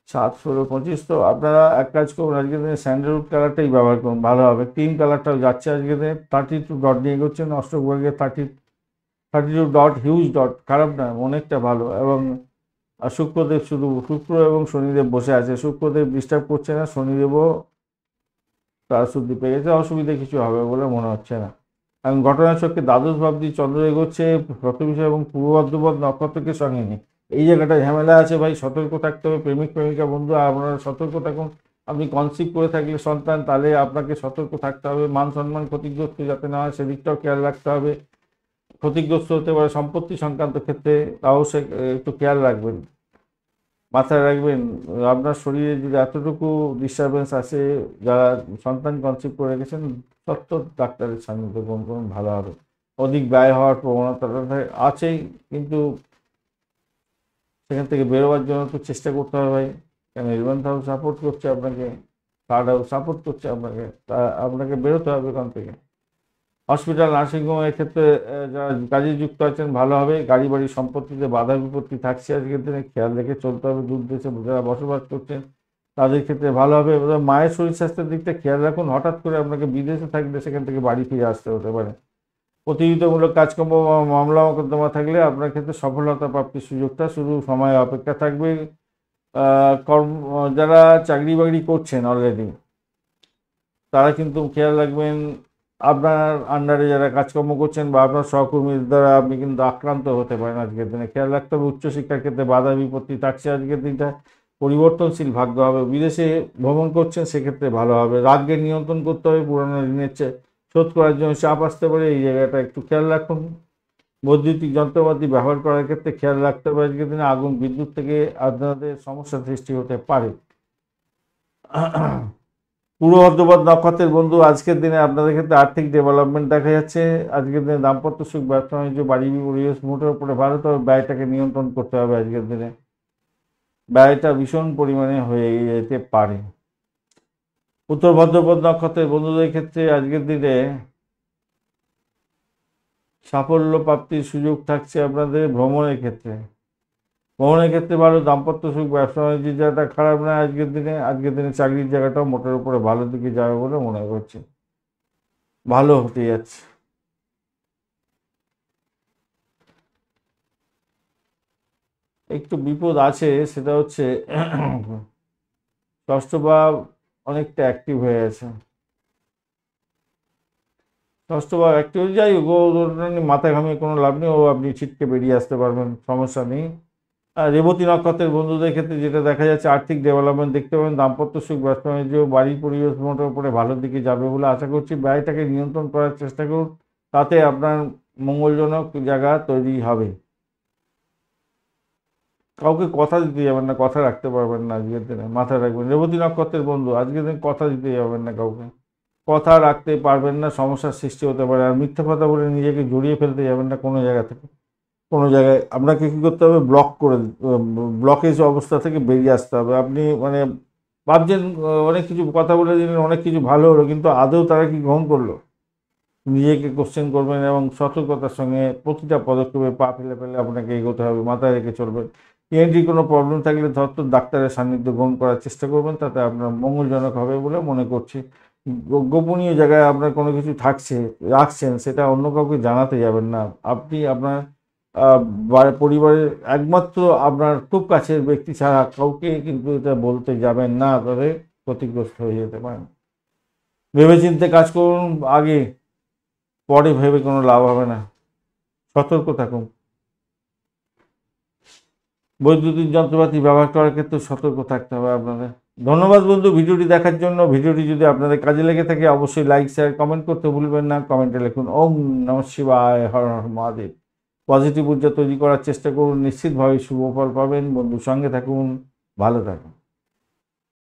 7, 16, 25, তো আপনারা এক কাজ করুন, আজকের দিনে স্যান্ডেলউড কালারটাই ব্যবহার করুন, ভালো হবে। ক্রিম কালারটাও যাচ্ছে আজকের দিনে। 32 ডট নিয়ে এগোচ্ছেন, অষ্টক বর্গে 32 ডট, হিউজ ডট, খারাপ না, অনেকটা ভালো। এবং শুক্রদেব শুক্র এবং শনিদেব বসে আছে, শুক্রদেব ডিস্টার্ব করছে না, শনিদেবও তার শুদ্ধি পেয়ে গেছে, অসুবিধা কিছু হবে বলে মনে হচ্ছে না। এবং ঘটনাচক্রে দ্বাদশ ভাবটি চন্দ্র এগোচ্ছে শতবিশা এবং পূর্ব বর্ধমান নক্ষত্রকে সঙ্গে নিয়ে। এই জায়গাটা ঝামেলা আছে ভাই, সতর্ক থাকতে হবে। প্রেমিক প্রেমিকা বন্ধু আপনারা সতর্ক থাকুন। আপনি কনসিভ করে থাকলে সন্তান, তাহলে আপনাকে সতর্ক থাকতে হবে, মান সম্মান ক্ষতিগ্রস্ত যাতে না হয় সেদিকটাও খেয়াল রাখতে হবে। ক্ষতিগ্রস্ত হতে পারে সম্পত্তি সংক্রান্ত ক্ষেত্রে, তাও সে একটু খেয়াল রাখবেন, মাথায় রাখবেন। আপনার শরীরে যদি এতটুকু ডিস্টারবেন্স আছে, যারা সন্তান কনসিভ করে রেখেছেন, সত্তর ডাক্তারের সান্নিধ্যে গ্রহণ করুন, ভালো হবে। অধিক ব্যয় হওয়ার প্রবণতাটা আছেই, কিন্তু সেখান থেকে বেরোবার জন্য তো চেষ্টা করতে হবে ভাই। কেন 11th হাউস সাপোর্ট করছে আপনাকে, 3rd হাউস সাপোর্ট করছে আপনাকে, তা আপনাকে বেরোতে হবে ওখান থেকে। হসপিটাল নার্সিংহোমের ক্ষেত্রে যারা কাজে যুক্ত আছেন ভালো হবে। গাড়ি বাড়ি সম্পত্তিতে বাধা বিপত্তি থাকছে আজকের দিনে, খেয়াল রেখে চলতে হবে। দূর দেশে যারা বসবাস করছেন তাদের ক্ষেত্রে ভালো হবে। এবার মায়ের শরীর স্বাস্থ্যের দিকটা খেয়াল রাখুন, হঠাৎ করে আপনাকে বিদেশে থাকলে সেখান থেকে বাড়ি ফিরে আসতে হতে পারে। প্রতিযোগিতামূলক কাজকর্ম বা মামলা মোকদ্দমা থাকলে আপনার ক্ষেত্রে সফলতা প্রাপ্তির সুযোগটা শুধু সময় অপেক্ষা থাকবে। কর্ম যারা চাকরি বাকরি করছেন অলরেডি, তারা কিন্তু খেয়াল রাখবেন, আপনার আন্ডারে যারা কাজকর্ম করছেন বা আপনার সহকর্মীদের দ্বারা আপনি কিন্তু আক্রান্ত হতে পারেন আজকের দিনে, খেয়াল রাখতে হবে। উচ্চশিক্ষার ক্ষেত্রে বাধা বিপত্তি থাকছে আজকের দিনটা, পরিবর্তনশীল ভাগ্য হবে। বিদেশে ভ্রমণ করছেন সেক্ষেত্রে ভালো হবে। রাগকে নিয়ন্ত্রণ করতে হবে, পুরানো ঋণের শোধ করার জন্য চাপ আসতে পারে, এই জায়গাটা একটু খেয়াল রাখুন। বৈদ্যুতিক যন্ত্রপাতি ব্যবহার করার ক্ষেত্রে খেয়াল রাখতে হবে, আজকের দিনে আগুন বিদ্যুৎ থেকে আপনাদের সমস্যা সৃষ্টি হতে পারে। পূর্ব বর্ধমান নক্ষত্রের বন্ধু আজকের দিনে আপনাদের ক্ষেত্রে আর্থিক ডেভেলপমেন্ট দেখা যাচ্ছে। আজকের দিনে দাম্পত্য সুখ, ব্যবসা বাণিজ্য, বাড়ি পরিবেশ মোটের উপরে ভালো, তবে ব্যয়টাকে নিয়ন্ত্রণ করতে হবে। আজকের দিনে ব্যয়টা ভীষণ পরিমাণে হয়ে যেতে পারে। উত্তর ভাদ্রপদ নক্ষত্রের বন্ধুদের ক্ষেত্রে আজকের দিনে সাফল্য প্রাপ্তির সুযোগ থাকছে আপনাদের। ভ্রমণের ক্ষেত্রে ভালো, দাম্পত্য সুখ, ব্যবসা বাণিজ্যের জায়গাটা খারাপ না আজকের দিনে চাকরির জায়গাটাও মোটের উপরে ভালো দিকে যাবে বলে মনে করছি, ভালো হতে যাচ্ছে। একটু বিপদ আছে, সেটা হচ্ছে ষষ্ঠ ভাব অনেকটা অ্যাক্টিভ হয়ে আছে। ষষ্ঠ ভাব অ্যাক্টিভ যাই হোক, ওটা নিয়ে মাথা ঘামিয়ে কোনো লাভ নেই, ও আপনি ছিটকে বেরিয়ে আসতে পারবেন, সমস্যা নেই। আর রেবতী নক্ষত্রের বন্ধুদের ক্ষেত্রে যেটা দেখা যাচ্ছে, আর্থিক ডেভেলপমেন্ট দেখতে পাবেন, দাম্পত্য সুখ, ব্যবসা বাণিজ্য, বাড়ির পরিবেশ মোটের উপরে ভালোর দিকে যাবে বলে আশা করছি। ব্যয়টাকে নিয়ন্ত্রণ করার চেষ্টা করুন, তাতে আপনার মঙ্গলজনক জায়গা তৈরি হবে। কাউকে কথা দিতে যাবেন না, কথা রাখতে পারবেন না আজকের দিনে, মাথায় রাখবেন। রেবতী নক্ষত্রের বন্ধু আজকের দিন কথা দিতে যাবেন না কাউকে। কথা রাখতে পারবেন না, সমস্যার সৃষ্টি হতে পারে। আর মিথ্যা কথা বলে নিজেকে জড়িয়ে ফেলতে যাবেন না কোনো জায়গা থেকে। কোনো জায়গায় আপনাকে কী করতে হবে, ব্লকেজ অবস্থা থেকে বেরিয়ে আসতে হবে। আপনি মানে ভাবছেন অনেক কিছু কথা বলে দিলেন, অনেক কিছু ভালো হলো, কিন্তু আদৌ তারা কি গ্রহণ করলো? নিজেকে কোশ্চেন করবেন এবং সতর্কতার সঙ্গে প্রতিটা পদক্ষেপে পা ফেলে ফেলে আপনাকে এগোতে হবে, মাথায় রেখে চলবেন। ইএনটি কোনো প্রবলেম থাকলে ডাক্তারের সান্নিধ্য গ্রহণ করার চেষ্টা করবেন, তাতে আপনার মঙ্গলজনক হবে বলে মনে করছি। গোপনীয় জায়গায় আপনার কোনো কিছু রাখছেন, সেটা অন্য কাউকে জানাতে যাবেন না। আপনি আপনার পরিবারের একমাত্র আপনার খুব কাছের ব্যক্তি ছাড়া কাউকে কিন্তু এটা বলতে যাবেন না, তবে ক্ষতিগ্রস্ত হয়ে যেতে পারেন। ভেবেচিন্তে কাজ করুন আগে, পরে ভেবে কোনো লাভ হবে না। সতর্ক থাকুন। বৈদ্যুতিক যন্ত্রপাতি ব্যবহার করার ক্ষেত্রে সতর্ক থাকতে হবে আপনাদের। ধন্যবাদ বন্ধু ভিডিওটি দেখার জন্য। ভিডিওটি যদি আপনাদের কাজে লেগে থাকে অবশ্যই লাইক, শেয়ার, কমেন্ট করতে ভুলবেন না। কমেন্টে লিখুন ওম নমঃ শিবায়, হর হর মহাদেব। পজিটিভ ঊর্জা তৈরি করার চেষ্টা করুন, নিশ্চিতভাবে শুভ ফল পাবেন। বন্ধুর সঙ্গে থাকুন, ভালো থাকুন।